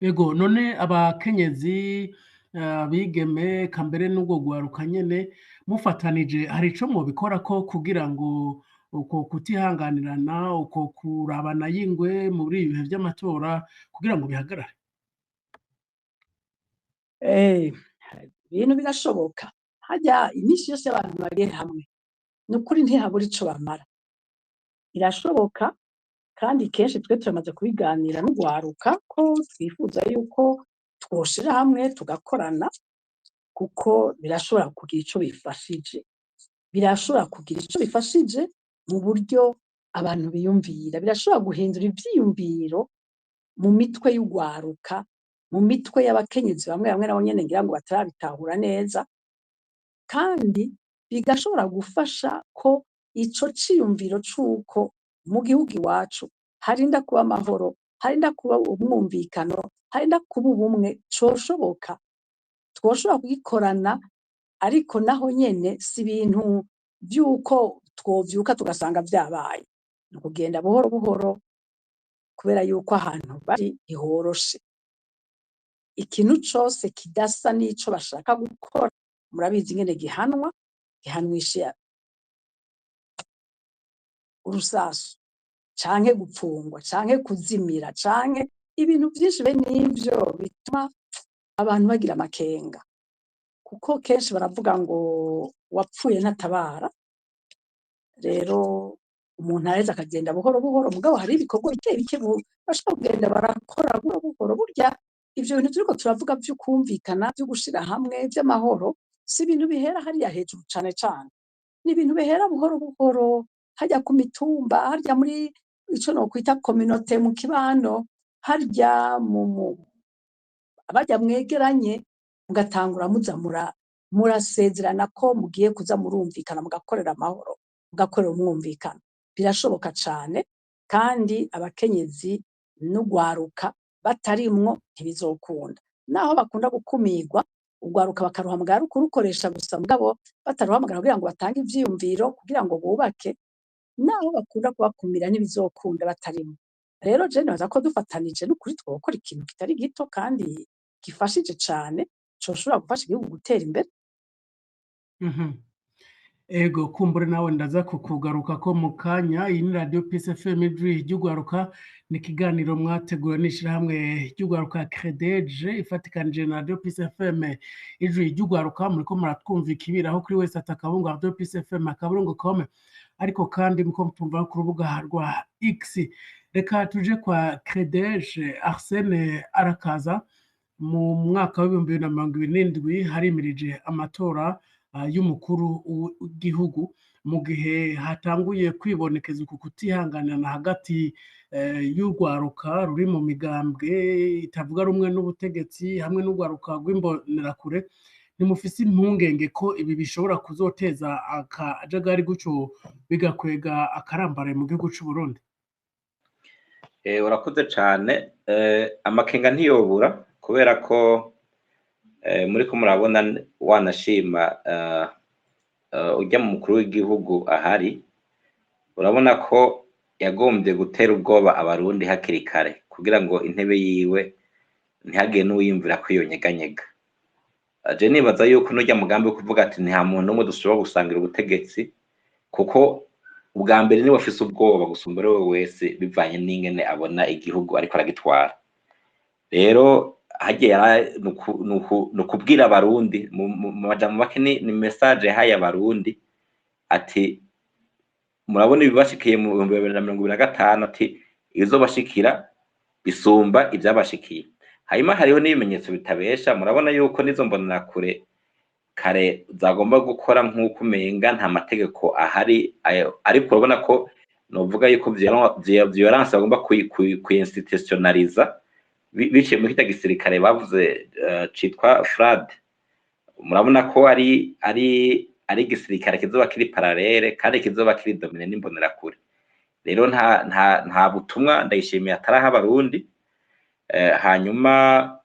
Ego none abakenyezi abigeme kambere n'ubwo gwaruka nyene mufatanije hari ico mubikora ko kugira ngo uko kutihanganirana uko kurabana y'ingwe muri ibihe vy'amatora kugira ngo bihagarare ibintu birashoboka harya imisi yose abantu bari hamwe nukuri ntihabura ico bamara birashoboka kandi kenshi twe turamaze kubiganira n'ugwaruka ko twifuza yuko twoshira hamwe tugakorana kuko birashobora kugira ico bifashije birashobora kugira ico bifashije mu buryo abantu biyumvira birashobora guhindura ivyiyumviro mu mitwe y'ugwaruka mu mitwe y'abakenyezi bamwe nabo nyene ngira ngo batarabitahura neza kandi bigashobora gufasha ko ico ciyumviro c'uko mu gihugu iwacu harinda kuba amahoro harinda kuba umwumvikano harinda kuba ubumwe coshoboka twoshobora kugikorana ariko naho nyene si ibintu vy'uko twovyuka tugasanga vyabaye ni ukugenda buhoro buhoro kubera yuko ahantu bari ihoroshe ikintu cose kidasa n'ico bashaka gukora murabizi ingene gihanwisha urusasu canke gupfungwa canke kuzimira canke ibintu vyinshi bene n'ivyo bituma abantu bagira amakenga kuko kenshi baravuga ngo wapfuye ntatabara rero umuntu areza akagenda buhoro buhoro mugabo hari ibikorwa bike bashobora kugenda barakora buhoro buhoro burya ivyo bintu turiko turavuga vy'ukumvikana vyo gushira hamwe vy'amahoro si ibintu bihera hariya hejuru cane cane ni ibintu bihera buhoro buhoro harya ku mitumba harya muri ico nokwita communauté mu kibano harya abarya mwegeranye mugatangura muza murasezerana ko mugiye kuza murumvikana mugakorera amahoro mugakorera umwumvikano birashoboka cane kandi abakenyezi n'ugwaruka batarimwo ntibizokunda naho bakunda gukumirwa ugwaruka bakaruhamagara kurukoresha gusa mugabo bataruhamagara kugira ngo batange ivyiyumviro kugira ngo bubake naho bakunda kubakumira ntibizokunda batarimo rero je nibaza ko dufatanije n'ukuri twokora ikintu kitari gito kandi gifashije cane coshobora gufasha igihugu gutera imbere ego kumbure nawe ndaza kukugaruka ko mu kanya iyi ni radio Peace FM ijwi ry'ugwaruka ni ikiganiro mwateguwe n'ishirahamwe ry'ugwaruka Credeje ifatikanije na radio Peace FM ijwi ry'ugwaruka muriko muratwumva ikibiraho kuri wese atakabungo radio Peace FM akaburungu.com ariko kandi muko mutumva ku rubuga rwa X reka tuje kwa Credeje Arsene arakaza mu mwaka wa 2027 harimirije amatora y'umukuru w'igihugu mu gihe hatanguye kwibonekeza uku kutihanganana hagati y'urwaruka ruri mu migambwe itavuga rumwe n'ubutegetsi hamwe n'urwaruka rw'imbonerakure nimufise impungenge ko ibi bishobora kuzoteza akajagari guco bigakwega akarambare mu gihugu c'u Burundi urakoze cane amakenga ntiyobura kubera ko muri ko murabona wanashima ujya mu mukuru w'igihugu ahari urabona ko yagombye gutera ubwoba abarundi hakiri kare kugira ngo intebe yiwe ntihagire n'uwiyumvira ko iyo nyeganyega. Je nibaza yuko n'urya mugambi wo kuvuga ati nta muntu n'umwe dushobora gusangira ubutegetsi, kuko ubwa mbere niwe afise ubwoba gusumba we wese bivanye n'ingene abona igihugu ariko aragitwara. Rero hagiye nukubwira abarundi mu majambo make ni message yahaye abarundi ati murabona ibibashikiye mu 2025 ati izobashikira bisumba ibyabashikiye. Hanyuma hariho n'ibimenyetso bitabesha, murabona yuko nizo mbonera kure kare zagomba gukora nk'uko umenga nta mategeko ahari, ariko urabona ko novuga yuko violence bagomba kuinstitutionaliza biciye mu kita gisirikare bavuze citwa FRAD. Murabona ko ari igisirikare kizoba kiri paralele kandi kizoba kiri domine n'imbonera kure. Rero nta butumwa ndayishimiye ataraha abarundi. Hanyuma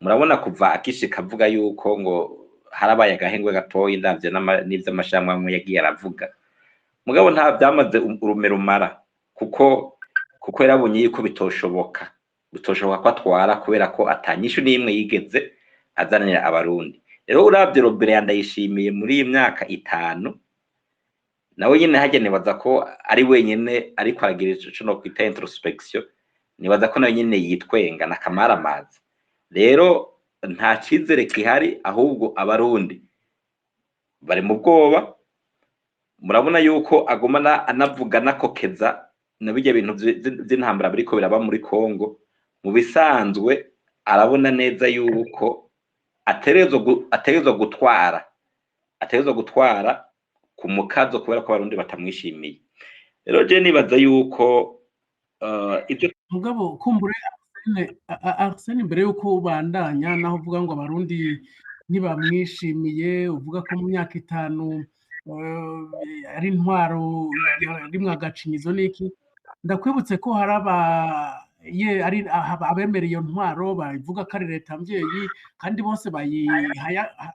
murabona kuva akishika avuga yuko ngo harabaye agahengwe gatoyi ndavye n'ivy'amashamwe amwe yagiye aravuga, mugabo nta byamaze urume rumara, kuko yarabonye yuko bitoshoboka ko atwara, kubera ko atanyishu n'imwe yigeze azanira abarundi. Rero uravye Robert Ndayishimiye muri iyi myaka 5 nawe nyene hagenebaza ko ari wenyene ariko aragira ico no kwita introspection, nibaza ko nawe nyene yitwenga na kamaramazi. Rero nta cizere kihari, ahubwo abarundi bari mu bwoba. Murabona yuko agomana anavuga nakokeza na bijya bintu by'intambara biriko biraba muri Kongo. Mu bisanzwe arabona neza yuko ategerezwa gutwara ku mukazo, kubera ko abarundi batamwishimiye. Rero je nibaza yuko ibyo mugabo kumbure Arsene mbere yuko ubandanya naho uvuga ngo abarundi ntibamwishimiye, uvuga ko mu myaka 5 ari intwaro rimwe agacinyizo n'iki, ndakwibutse ko hari abemereye iyo ntwaro bavuga ko ari leta mvyeyi, kandi bose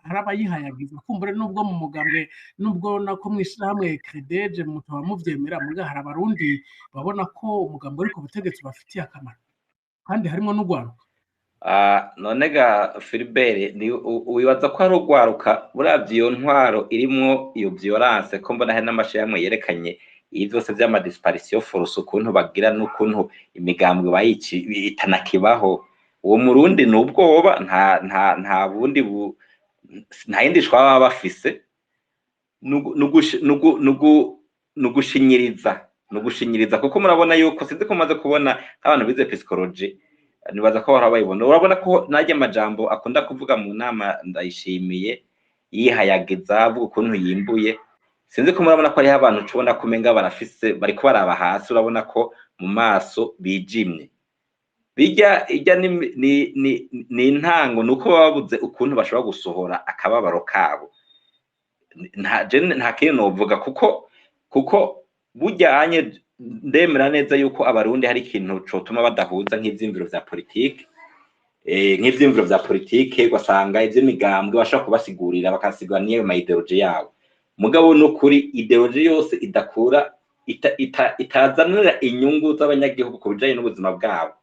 harabayihayagiza. Kumbure nubwo mu mugambwe nubwo nako mwishirahamwe Credeje mutaba muvyemera, muga hari abarundi babona ko umugambwe uri ku butegetsi bafitiye akamaro, kandi harimo n'ugwaruka. None ga Philbert wibaza ko ari ugwaruka buravye iyo ntwaro irimwo iyo violence, ko mbona hari n'amashayamwe yerekanye iyi byose vy'ama disparition force ukuntu bagira n'ukuntu imigambwe itanakibaho. Uwo murundi n'ubwoba, nta bundi nta yindi shwa bafise, nugushinyiriza kuko murabona yuko sinzi ko maze kubona abantu bize psychology, nibaza ko barabayibona. Urabona ko najye amajambo akunda kuvuga mu nama Ndayishimiye yihayagiza avuga ukuntu yimbuye. Sinzi ko murabona ko ari abantu cubona kumenga barafise bariko baraba hasi, urabona ko mu maso bijimye. Bijya ni intango nuko babuze ukuntu bashobora gusohora akababaro kabo. Nta kintu novuga kuko bujyanye ndemera neza yuko abarundi hari ikintu cotuma badahuza nk'ivyimviro vya politike, ugasanga ivy'imigambwe bashobora kubasigurira bakasigura niyo ma ideology yabo. Mugabo no kuri ideology yose itazanira inyungu z'abanyagihugu ku bijanye n'ubuzima bwabo.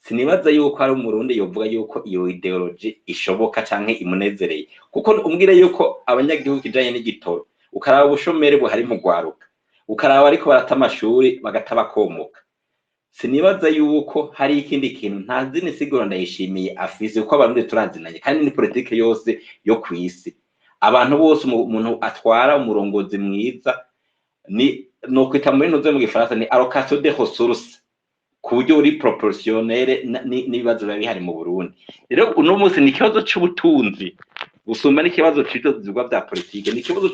Sinibaza yuko hari umurundi yovuga yuko iyo ideology ishoboka canke imunezereye, kuko umbwire yuko abanyagihugu kijanye n'igitoro, ukaraba ubushomeri buhari mu gwaruka, ukaraba ariko barata amashuri bagatabakomoka. Sinibaza yuko hari ikindi kintu ntazi nisiguro Ndayishimiye afise, uko abarundi turazinanye kandi ni politike yose yo kwisi. Abantu bose umuntu atwara umurongozi mwiza no kwita muri ntuze mu gifaransa ni allocation des ressources, ku buryo uri proportionnel n'ibibazo biba bihari mu Burundi. Rero uno munsi ni ikibazo c'ubutunzi gusumba n'ikibazo c'ibyo bya politike, ni ikibazo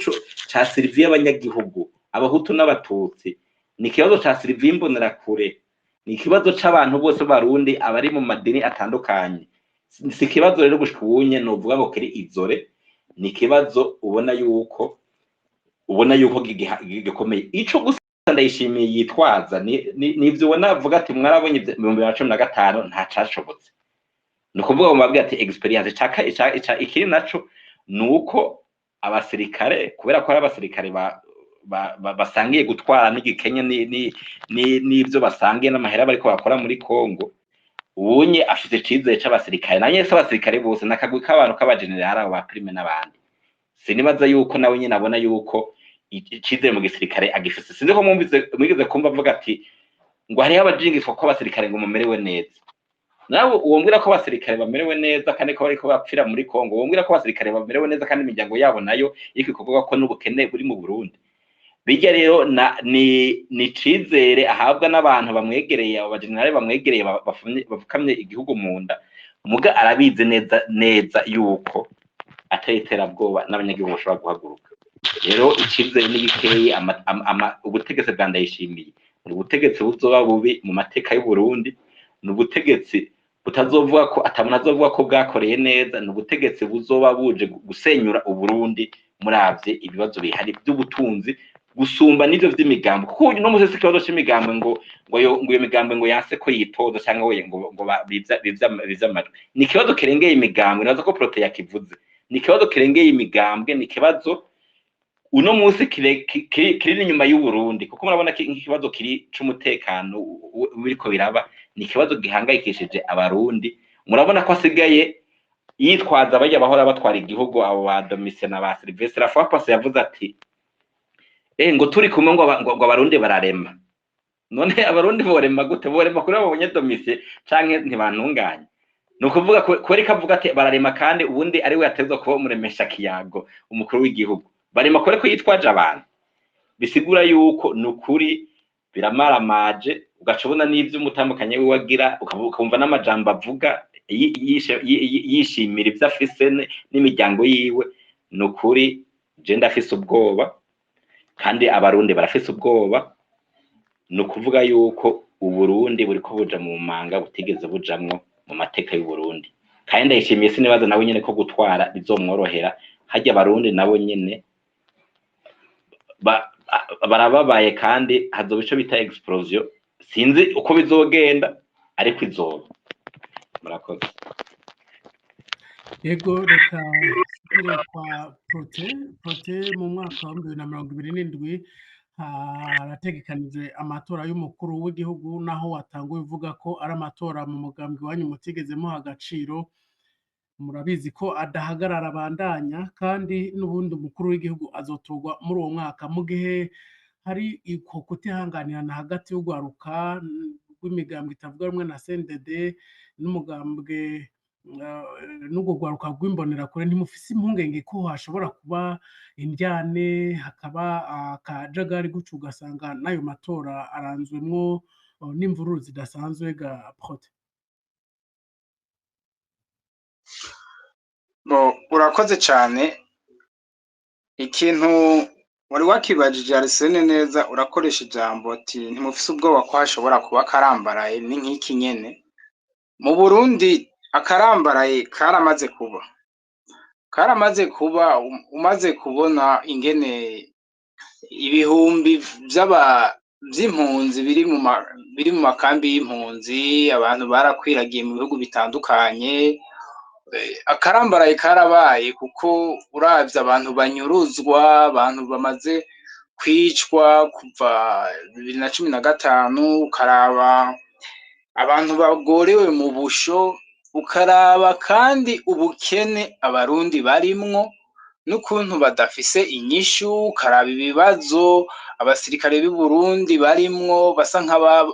ca service y'abanyagihugu, abahutu n'abatutsi, ni ikibazo ca service imbonera kure, ni ikibazo c'abantu bose Barundi abari mu madini atandukanye. Si ikibazo rero gushwunye novuga ngo kiri izore, ni ikibazo ubona yuko gikomeye. Ico gusa Ndayishimiye yitwaza nivyo ubona avuga ati mwarabonye 2015 nta cashobotse. Nukuvuga ngo mabwira ati experience ikiri naco nuko abasirikare, kubera ko ari abasirikare basangiye gutwara n'igikenye n'ibyo basangiye n'amahera bariko bakora muri Kongo. Ubunye afite icizere c'abasirikare, nanye se abasirikare bose nakagwi k'abantu k'abagenerali abo ba prime n'abandi, sinibaza yuko nawe nyine abona yuko icizere mu gisirikare agifise. Sinzi ko mwigeze kumva avuga ati ngo hariho abajingitwa ko abasirikare ngo mumerewe neza. Nawe uwombwira ko abasirikare bamerewe neza kandi ko bariko bapfira muri Kongo, uwombwira ko abasirikare bamerewe neza kandi imiryango yabo nayo iki kuvuga ko n'ubukene buri mu Burundi. Bijya rero ni cizere ahabwa n'abantu bamwegereye, abo bagenerali bamwegereye bafukamye igihugu mu nda, muga arabizi neza yuko atari iterabwoba n'abanyagihugu bashobora guhaguruka. Rero icizere n'igikeye ubutegetsi bwa Ndayishimiye ni ubutegetsi buzoba bubi mu mateka y'u Burundi, ni ubutegetsi butazovuga ko atabona azovuga ko bwakoreye neza, ni ubutegetsi buzoba buje gusenyura Uburundi muravye ibibazo bihari by'ubutunzi gusumba n'ivyo vy'imigambo. Kuko no musese kibazo c'imigambo ngo iyo migambo ngo yanse ko yitoza cyangwa we ngo bivya amajwi, ni ikibazo kirengeye imigambo. Nazo ko prote yakivuze, ni ikibazo kirengeye imigambwe, ni ikibazo uno munsi kiri inyuma y'u Burundi, kuko murabona ikibazo kiri c'umutekano biriko biraba, ni ikibazo gihangayikishije abarundi. Murabona ko asigaye yitwaza bajya bahora batwara igihugu, abo ba Domitien na ba Sylvestre Afapase yavuze ati ngo turi kumwe ngo abarundi bararema. None abarundi borema gute? Borema kuri abo Domitien canke ntibantunganye? No kuvuga ko reka avuga ati bararema kandi ubundi ari we yatezwa kuba umuremesha kiyago umukuru w'igihugu. Barema kore ko yitwaje abantu, bisigura yuko nukuri biramaramaje, ugacubona n'ivyo umutambukanye we wagira, ukumva n'amajambo avuga yishimira ivyo afise n'imiryango yiwe. Nukuri je ndafise ubwoba kandi abarundi barafise ubwoba. Nukuvuga yuko Uburundi buriko buja mu manga butigeze bujamwo mu mateka y'u Burundi, kandi Ndayishimiye sinibaza nawe nyene ko gutwara bizomworohera. Harya abarundi nabo nyene barababaye kandi hazoba ico bita explosion. Sinzi uko bizogenda ariko izoba. Murakoze. Yego, reka sugire kwa prote mu mwaka wa 2027 harategekanijwe amatora y'umukuru w'igihugu, naho watanguye uvuga ko ari amatora mu mugambi wanyu mutigeze muha agaciro. Murabizi ko adahagarara abandanya, kandi n'ubundi umukuru w'igihugu azotorwa muri uwo mwaka, mu gihe hari iko kutihanganirana hagati y'urwaruka rw'imigambwe itavuga rumwe na CNDD n'umugambwe n'ubwo rwaruka rw'imbonerakure. Ntimufise impungenge ko hashobora kuba indyane, hakaba akajagari gutyo ugasanga n'ayo matora aranzwemwo n'imvururu zidasanzwe ga prote? Urakoze cyane. Ikintu wari wakibajije Arsene neza, urakoresha ijambo ati ntimufise ubwoba ko hashobora kuba akarambaraye. Ni nk'iki nyene mu Burundi, akarambaraye karamaze kuba umaze kubona ingene ibihumbi vy'impunzi biri mu makambi y'impunzi, abantu barakwiragiye mu bihugu bitandukanye. Akarambaraye karabaye, kuko uravye abantu banyuruzwa, abantu bamaze kwicwa kuva 2015, ukaraba abantu bagorewe mu busho, ukaraba kandi ubukene abarundi barimwo n'ukuntu badafise inyishu, ukaraba ibibazo abasirikare b'u Burundi barimwo, basa nk'aba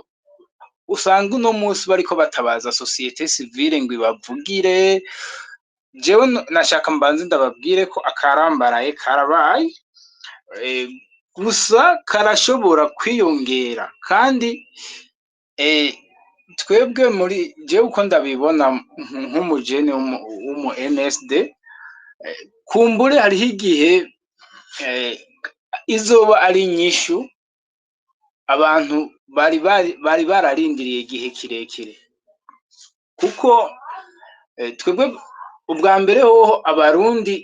usanga uno munsi bariko batabaza societe civile ngo ibavugire. Jewe nashaka mbanze ndababwire ko akarambaraye karabaye, gusa karashobora kwiyongera. kandi twebwe muri jewe uko ndabibona nk'umujene w'umu MSD, kumbure hariho igihe izoba ari inyishu abantu bari bararindiriye igihe kirekire, kuko twebwe ubwa mbere hoho abarundi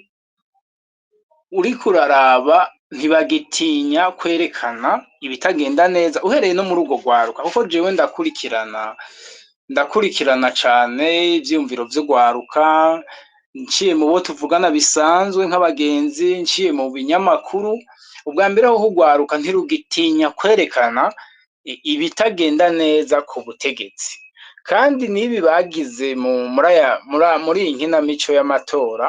uriko uraraba ntibagitinya kwerekana ibitagenda neza, uhereye no muri urwo rwaruka. Kuko jewe ndakurikirana cane ivyumviro vyo rwaruka, nciye mu bo tuvugana bisanzwe nk'abagenzi, nciye mu binyamakuru, ubwa mbere ho hugwaruka ntirugitinya kwerekana ibitagenda neza ku butegetsi, kandi n'ibi bagize muri iyi nkinamico y'amatora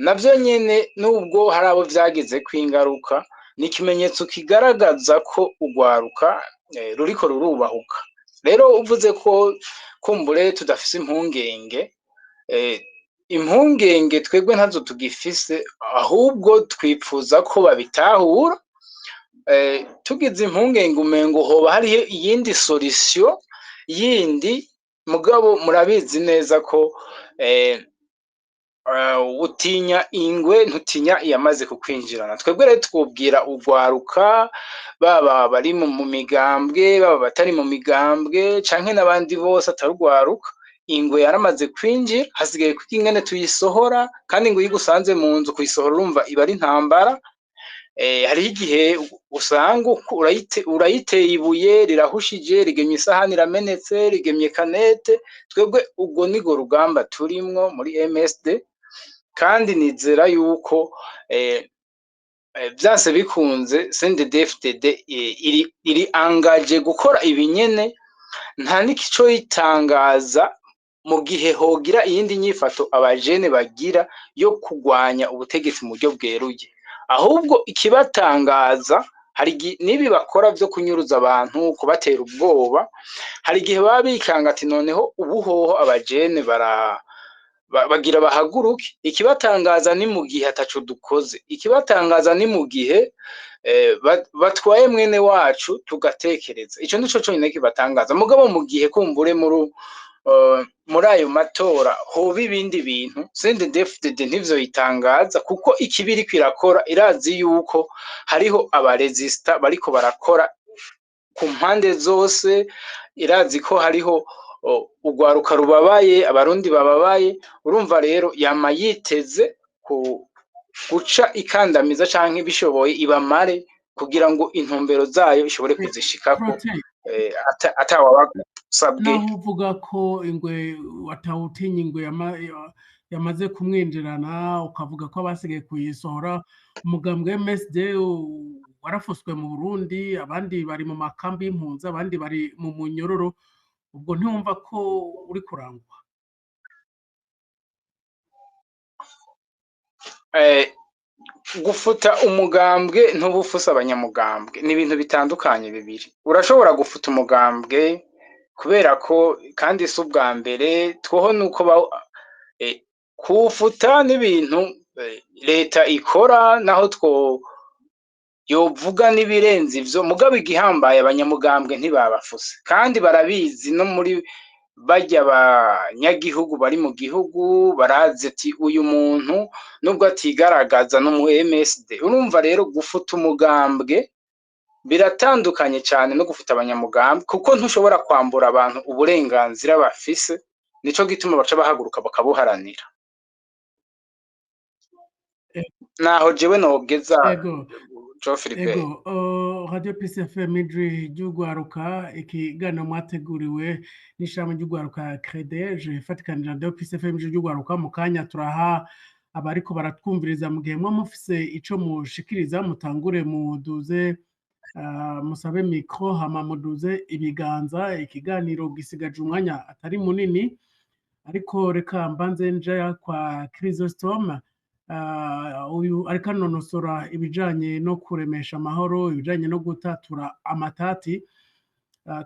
navyo nyene nubwo hari abo vyagizeko ingaruka, ni ikimenyetso kigaragaza ko ugwaruka ruriko rurubahuka. Rero uvuze ko kumbure tudafise impungenge twebwe ntazo tugifise, ahubwo twipfuza ko babitahura. Tugize impungenge umengo hoba hariho iyindi solution yindi, mugabo murabizi neza ko utinya ingwe ntutinya iyamaze kukwinjirana. Twebwe rero twubwira ugwaruka, baba bari mu migambwe, baba batari mu migambwe, canke n'abandi bose atari ugwaruka, ingwe yaramaze kwinjira, hasigaye kuko ingene tuyisohora, kandi ngo iyo igusanze mu nzu kuyisohora urumva iba ari intambara. Hariho igihe usanga urayiteye ibuye rirahushije, rigemye isahani iramenetse, rigemye kanete. Twebwe ubwo nigo rugamba turimwo muri MSD, kandi nizera yuko vyase bikunze CNDD-FDD iri angaje gukora ibinyene, nta n'ikico yitangaza mu gihe hogira iyindi nyifato abajene bagira yo kugwanya ubutegetsi mu buryo bweruye. Ahubwo ikibatangaza hari nibi bakora vyo kunyuruza abantu, kubatera ubwoba, hari igihe baba bikanga ati noneho ubuhoho abajene bagira bahaguruke. Ikibatangaza ni mu gihe ataco dukoze, ikibatangaza ni mu gihe batwaye mwene wacu tugatekereza. Ico nico conyine kibatangaza. Mugabo mu gihe kumbure muri ayo matora hoba ibindi bintu, CNDD-FDD ntivyo yitangaza, kuko ikibi iriko irakora irazi yuko hariho abaresista bariko barakora ku mpande zose, irazi ko hariho ugwaruka rubabaye, abarundi bababaye. Urumva rero yama yiteze guca ikandamiza canke bishoboye ibamare, kugira ngo intumbero zayo ishobore kuzishikako atawabasabwe. Naho uvuga ko ingwe atawutinya ingwe yamaze kumwinjirana, ukavuga ko abasigaye kuyisohora, umugambwe MSD warafuswe mu Burundi, abandi bari mu makambi y'impunzi, abandi bari mu munyororo, ubwo ntiwumva ko uri kurangwa? Gufuta umugambwe ntubufusa abanyamugambwe ni ibintu bitandukanye bibiri. Urashobora gufuta umugambwe kubera ko, kandi si ubwa mbere, twoho nuko kufuta n'ibintu leta ikora, naho yovuga n'ibirenze ivyo, mugabo igihambaye abanyamugambwe ntibabafuse, kandi barabizi. No muri barya abanyagihugu bari mu gihugu barazi ati uyu muntu nubwo atigaragaza no mu MSD. Urumva rero gufuta umugambwe biratandukanye cyane no gufuta abanyamugambwe, kuko ntushobora kwambura abantu uburenganzira bafise. Nico gituma baca bahaguruka bakabuharanira. Naho jewe nogeza Jo Philippe. Radio Peace FM ijwi ry'ugwaruka, ikiganiro mwateguriwe n'ishami ry'ugwaruka Credeje ifatikanije Radio Peace FM ijwi ry'ugwaruka. Mu kanya turaha abariko baratwumviriza, mu gihe mwa mufise ico mushikiriza, mutangure muduze, musabe mikro, hama muduze ibiganza. Ikiganiro gisigaje umwanya atari munini, ariko reka mbanze nja kwa Chrysostome, uyu ariko anonosora ibijanye no kuremesha amahoro, ibijanye no gutatura amatati.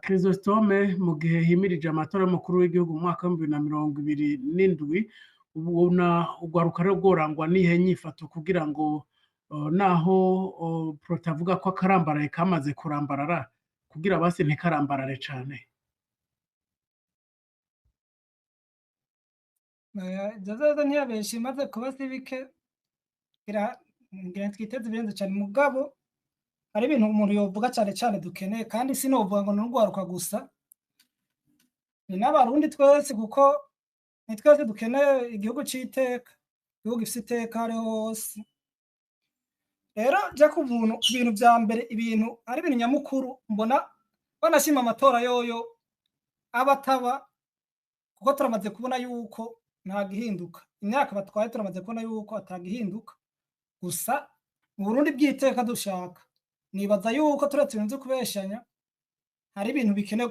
Chrysostome, mu gihe himirije amatora y'umukuru w'igihugu mu mwaka wa 2027, ubona ugwaruka rero gorangwa nihe nyifato kugira ngo naho protavuga ko akarambaraye kamaze kurambarara, kugira basi ntikarambarare cane? Jazaza ntiyabenshi maze kuba sibike ngira twiteze ibirenze cyane, mugabo hari ibintu umuntu yovuga cyane dukeneye, kandi sinovuga ngo n'urwaruka gusa, ni n'abarundi twese, kuko ni twese dukeneye igihugu c'iteka, igihugu gifise iteka hariho hose. Rero ja ku bintu vya mbere, ibintu ari ibintu nyamukuru mbona banashima amatora yoyo abataba, kuko turamaze kubona yuko nta gihinduka. imyaka batwaye turamaze kubona yuko atagihinduka gusa mu Burundi bw'iteka dushaka nibaza yuko turetse ibintu vyo kubeshanya hari ibintu bikenewe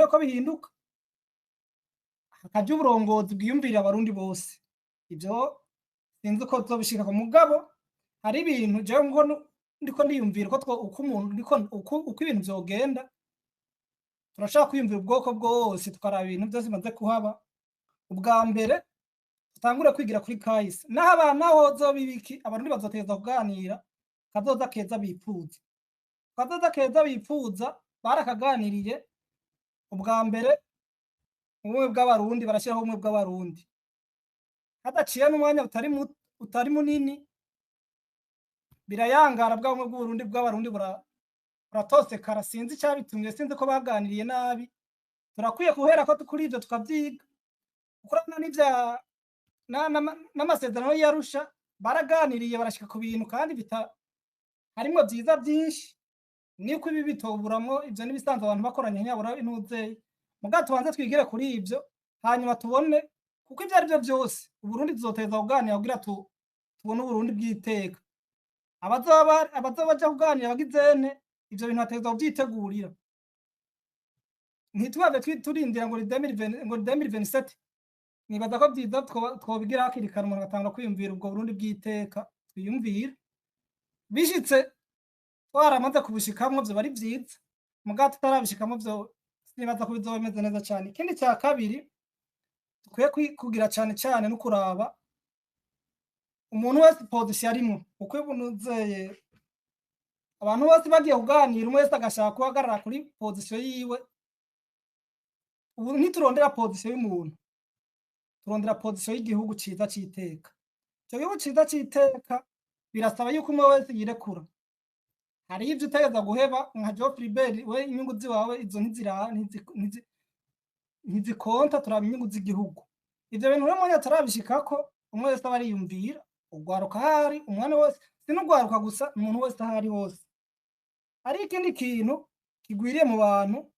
ko bihinduka hakaja uburongozi bwiyumvirira abarundi bose ivyo sinzi ko tuzobishika ku mugabo hari ibintu jewe ngo ndiko ndiyumvira uko ibintu vyogenda turashaka kwiyumvira ubwoko bwose tukaraba ibintu vyose bimaze kuhaba ubwa mbere tutangure kwigira kuri kahise naho abana hozo bibiki abarundi bazotegeza kuganira kazoza keza bipfuza barakaganiriye ubwa mbere ubumwe bw'abarundi barashyiraho ubumwe bw'abarundi hadaciye n'umwanya utari munini birayangara bwa bumwe bw'abarundi buratosekara sinzi icyabitumye sinzi ko baganiriye nabi turakwiye guhera ko kuri ibyo tukavyiga ukurana n'ivya n'amasezerano y'Arusha baraganiriye barashika ku bintu kandi harimwo vyiza vyinshi niko ibi bitoburamwo ivyo n'ibisanzwe abantu bakoranye nyabura intuzeye muga tubanze twigire kuri ivyo hanyuma tubone kuko ivyo ari byo vyose Uburundi tuzoteza kuganira kugira tubone Uburundi bw'iteka abazoba baja kuganira bagizene ivyo bintu bateza kuvyitegurira ntitubave turindira ngo 2027 nibaza ko vyiza twobigira hakiri kare umuntu agatangura kwiyumvira ubwo Burundi bw'iteka twiyumvire bishitse twaramaze kubishikamwo vyo bari vyiza muga tutarabishikamwo vyo sinibaza ko bizoba bimeze neza cane ikindi cya kabiri dukwiye kugira cane cane no kuraba umuntu wese position arimwo uko bunuzeye abantu bose bagiye kuganira umwe wese agashaka guhagarara kuri position yiwe ubu ntiturondera position y'umuntu turondera position y'igihugu ciza c'iteka icyo gihugu ciza c'iteka birasaba yuko umwe wese yirekura hari ivyo utegeza guheba nka Geoffrey Bell we inyungu ziwawe izo ntizikonta turaba inyungu z'igihugu ivyo bintu rero mwanya turabishikako umwe wese aba ariyumvira ugwaruka hari umwana wese sinugwaruka gusa umuntu wese ahari hose hari ikindi kintu kigwiriye mu bantu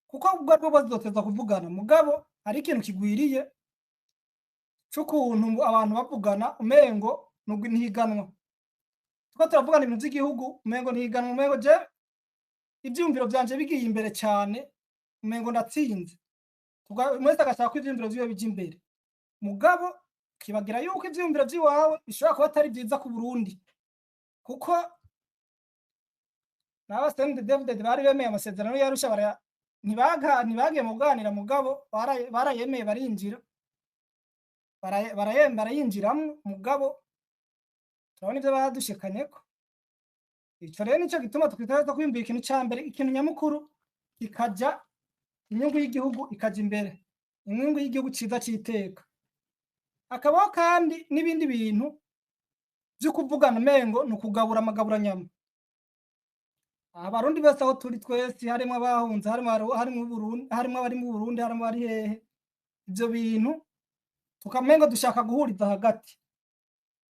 kuko ubwo aribwo bose duteza kuvugana mugabo hari ikintu kigwiriye c'ukuntu abantu bavugana umengo ntihiganwa tuko turavugana ibintu vy'igihugu umengo ntihiganwa umengo je ivyumviro vyanje bigiye imbere cyane umengo ndatsinze mwese agashaka ko ivyumviro vyiwe bija imbere mugabo kibagira yuko ivyumviro vyiwawe bishobora kuba atari vyiza ku Burundi kuko n'abasende David bari bemeye amasezerano y'Arusha ntibagiye mu kuganira mugabo barayemeye barinjira barayinjiramwo mugabo turabona ivyo badushikanyeko ico rero nico gituma twiteza kwiyumvira ikintu ca mbere ikintu nyamukuru kikaja inyungu y'igihugu ikaja imbere inyungu y'igihugu ciza c'iteka akabaho kandi n'ibindi bintu vyo kuvugana umengo ni ukugabura amagabura nyama abarundi bose aho turi twese harimwo abahunze harimwo abari mu Burundi harimwo abari hehe ivyo bintu tukamengo dushaka guhuriza hagati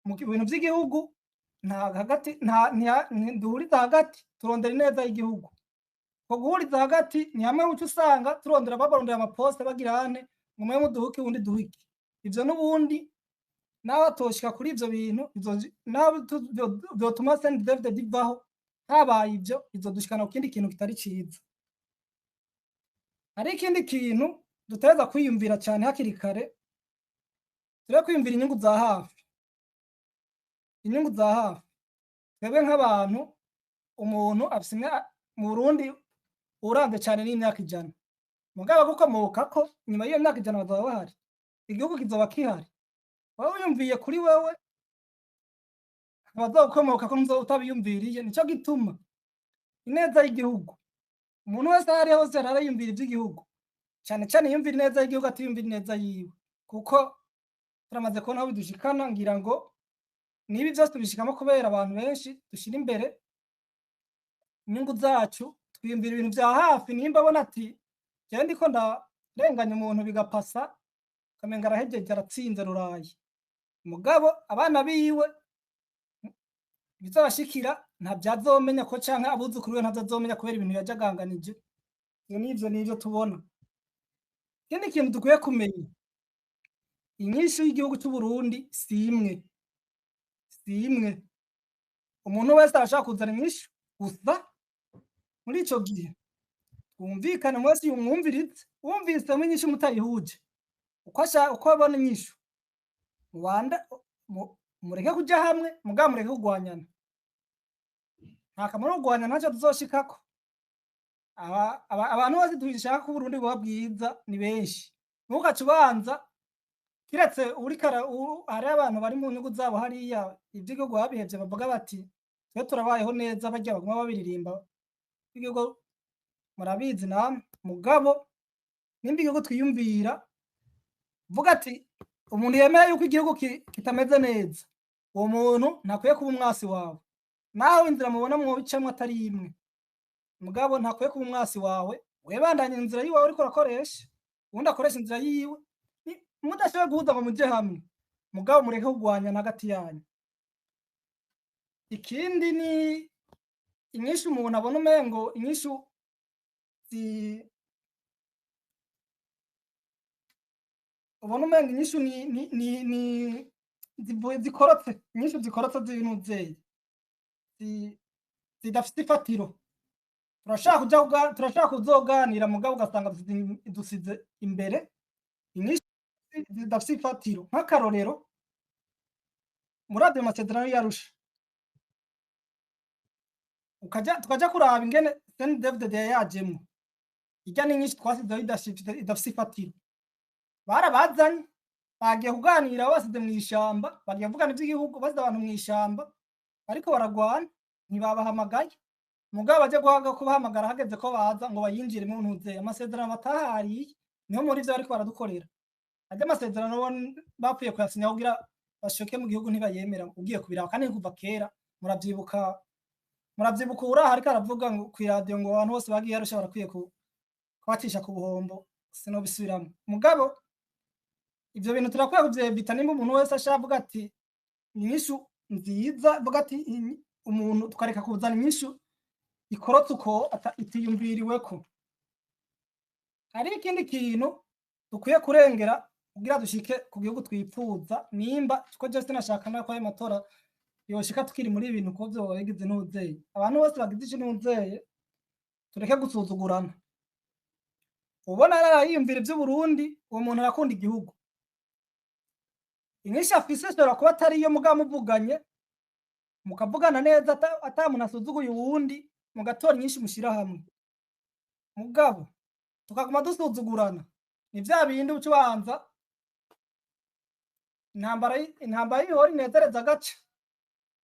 mu bintu vy'igihugu duhuriza hagati turondera ineza y'igihugu ko guhuriza hagati ni hamwe uca usanga turondera babarondera amaposte bagira hane umwe muduhuki undi duhiki ivyo n'ubundi nawe toshika kuri ivyo bintu vyotuma Saint David divaho habaye ivyo bizodushikana ku kindi kintu kitari ciza hari ikindi kintu duteza kwiyumvira cyane hakiri kare turi kwiyumvira inyungu za hafi twebwe nk'abantu umuntu afise mu Burundi uravye cyane n'imyaka 100 mugabo gukomoka ko nyuma y'iyo myaka 100 bazaba bahari igihugu kizoba kihari wowe wiyumviye kuri wewe abazokomoka ko utabiyumviriye nico gituma ineza y'igihugu umuntu wese ahari hose arayumvira ivy'igihugu cyane cyane yumvira ineza y'igihugu atiyumvira ineza yiwe kuko turamaze kubona aho bidushikana ngira ngo nibi byose tubishikamo kubera abantu benshi dushira imbere inyungu zacu twiyumvira ibintu vya hafi nimba abona ati jewe ndiko ndarenganya umuntu bigapasa kamenga arahejeje aratsinze rurayi mugabo abana biwe bizabashikira nta byazomenya ko canke abuzukuru we ntazazomenya kubera ibintu yajaganganije iyo nivyo tubona ikindi kintu dukwiye kumenya inyishu y'igihugu cy'u Burundi si imwe umuntu wese arashaka kuzana inyishu gusa muri ico gihe twumvikane mwese yumwumvirize wumvisemo inyishu mutayihuje uko abona inyishu mureke kuja hamwe mugabo mureke kugwanyana nta kamaro kugwanya ntacyo tuzoshikako abantu bose dushaka ko Burundi buba bwiza ni benshi ntukaca ubanza kiretse hari abantu bari mu nyungu zabo hariya ivy'igihugu babihevye bavuga bati twe turabayeho neza barya baguma babiririmba igihugu murabizi namwe mugabo nimba igihugu twiyumvira vuga ati umuntu yemera yuko igihugu kitameze neza uwo muntu ntakwiye kuba umwasi wawe nawe inzira mubona mwobicamwo atari imwe mugabo ntakwiye kuba umwasi wawe webandanye inzira yiwawe uriko urakoresha ubundi akoresha inzira yiwe mudashoboye guhuza ngo muje hamwe mugabo mureke kugwanya hagati yanyu ikindi ni inyishu umuntu abona umengo inyishu ubona umengo inyishu ni zikorotse inyishu zikorotse z'ibintu zidafite ifatiro turashaka kuzoganira mugabo ugasanga dusize imbere inyishu zidafite ifatiro nk'akarorero muri ayo masezerano y'Arusha tukaja kuraba ingene CNDD-FDD yajemwo irya n'inyinshi twasizeho idafite ifatiro barabazanye bagiye kuganira basize mw'ishamba bagiye kuvugana ivy'igihugu basize abantu mw'ishamba ariko baragwana ntibabahamagaye mugabo baje kubahamagara hageze ko baza ngo bayinjire mu ntuze amasezerano batahariye niho muri ivyo bariko baradukorera ajya amasezerano bapfuye kuyasinya kugira bashoke mu gihugu ntibayemera ugiye kubiraba kandi kuva kera muravyibuka uraha ariko aravuga ngo kw'iradiyo ngo abantu bose bagiye Arusha barakwiye kubacisha ku buhombo sinobisubiramwo mugabo ivyo bintu turakwiye kuvyevita nimba umuntu wese ashaka avuga ati inyishu nziza avuga ati umuntu tukareka kuzana inyishu ikorotse uko itiyumviriweko hari ikindi kintu dukwiye kurengera kugira dushike ku gihugu twipfuza nimba ko Justin ashaka nako ayo matora yoshika tukiri muri ibintu ko byo bagize n'uzeye abantu bose bagize n'uzeye tureke gusuzugurana ubona arayimvira iby'u Burundi uwo muntu arakunda igihugu inyisha afise ashobora kuba atari iyo mugabo muvuganye mukavugana neza atamuntu asuzuguye uwundi mugatora inyinshi mushira hamwe mugabo tukaguma dusuzugurana ni vya bindi ucubanza intambara y'ihori nezereza agace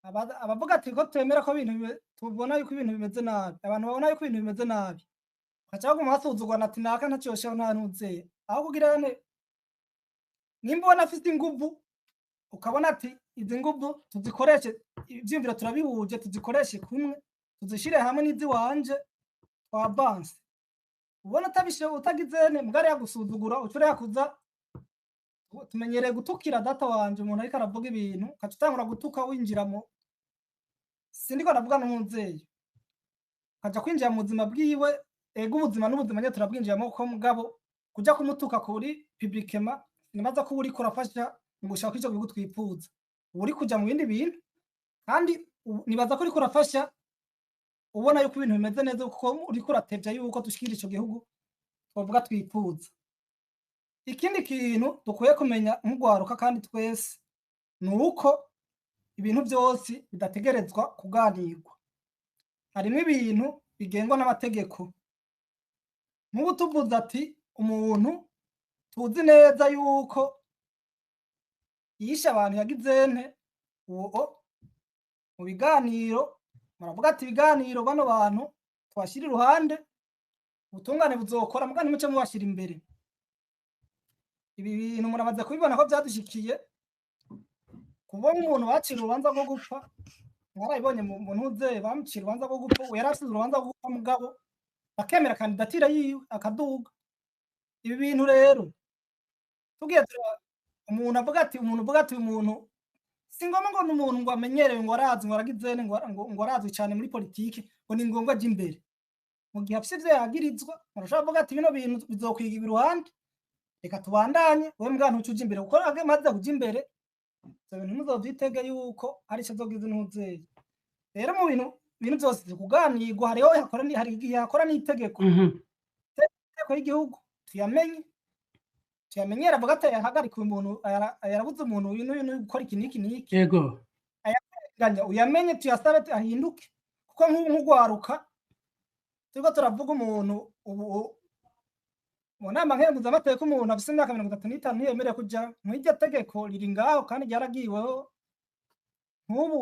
abavuga ati ko twemera ko ibintu tubona yuko ibintu bimeze nabi abantu babona yuko ibintu bimeze nabi baca baguma basuzugurana ati naka ntacyosheho nta ntuzeye aho kugira nimba ubona afite inguvu ukabona ati izi nguvu tuzikoreshe ivyumviro turabihuje tuzikoreshe kumwe tuzishire hamwe n'iziwanje twabanse ubona atabishoboye utagizene mugari yagusuzugura ucure yakuza tumenyereye gutukira data wanje umuntu ariko aravuga ibintu ukaca utangura gutuka winjiramo sindiko ndavuga n'umuvyeyi ukaja kwinjira mu buzima bwiwe ego ubuzima n'ubuzima nyene turabwinjiramo ko mugabo kuja kumutuka kuri publiquement nibaza ko uriko urafasha mu gushaka ico gihugu twipfuza uri kuja mu bindi bintu kandi nibaza ko uriko urafasha ubona yuko ibintu bimeze neza kuko uriko uratevya yuko dushikira ico gihugu twovuga twipfuza ikindi kintu dukwiye kumenya nk'ugwaruka kandi twese ni uko ibintu byose bidategerezwa kuganirwa harimo ibintu bigengwa n'amategeko nk'ubu tuvuze ati umuntu tuzi neza yuko yishe abantu yagizene uwo mu biganiro muravuga ati ibiganiro bano bantu twashira iruhande ubutungane buzokora mugani muce mubashira imbere ibi bintu muramaze kubibona ko byadushikiye kubona umuntu bacira urubanza rwo gupfa mwarabibonye mu ntuze bamucira urubanza rwo gupfa yarasize urubanza rwo gupfa mugabo bakemera kandidatira yiwe akaduga ibi bintu rero tugiye umuntu avuga ati umuntu singoma ngo n'umuntu ngo amenyerewe ngo arazi ngo aragizene ngo arazi cyane muri politike ngo ni ngombwa aje imbere mu gihe afise ivyo yagirizwa murashobora kuvuga ati bino bintu bizokwigirwa iruhande reka tubandanye wewe mbwa ntucuje imbere kuko maze kuja imbere ivyo bintu muzovyitege yuko ari ico zogize n'umuvyeyi rero mu bintu vyose kuganirwa hariho hari igihe hakora n'itegeko itegeko y'igihugu tuyamenyera avuga ati yahagarika umuntu yarabuze umuntu uyu n'uyu gukora iki n'iki n'iki yego ayaganya uyamenye tuyasabe ahinduke kuko nk'ugwaruka turiko turavuga umuntu ubu mu nama nkenguzamateka umuntu afise imyaka 35 ntiyemerewe kuja mw'iryo tegeko riri ngaho kandi ryaragiweho nk'ubu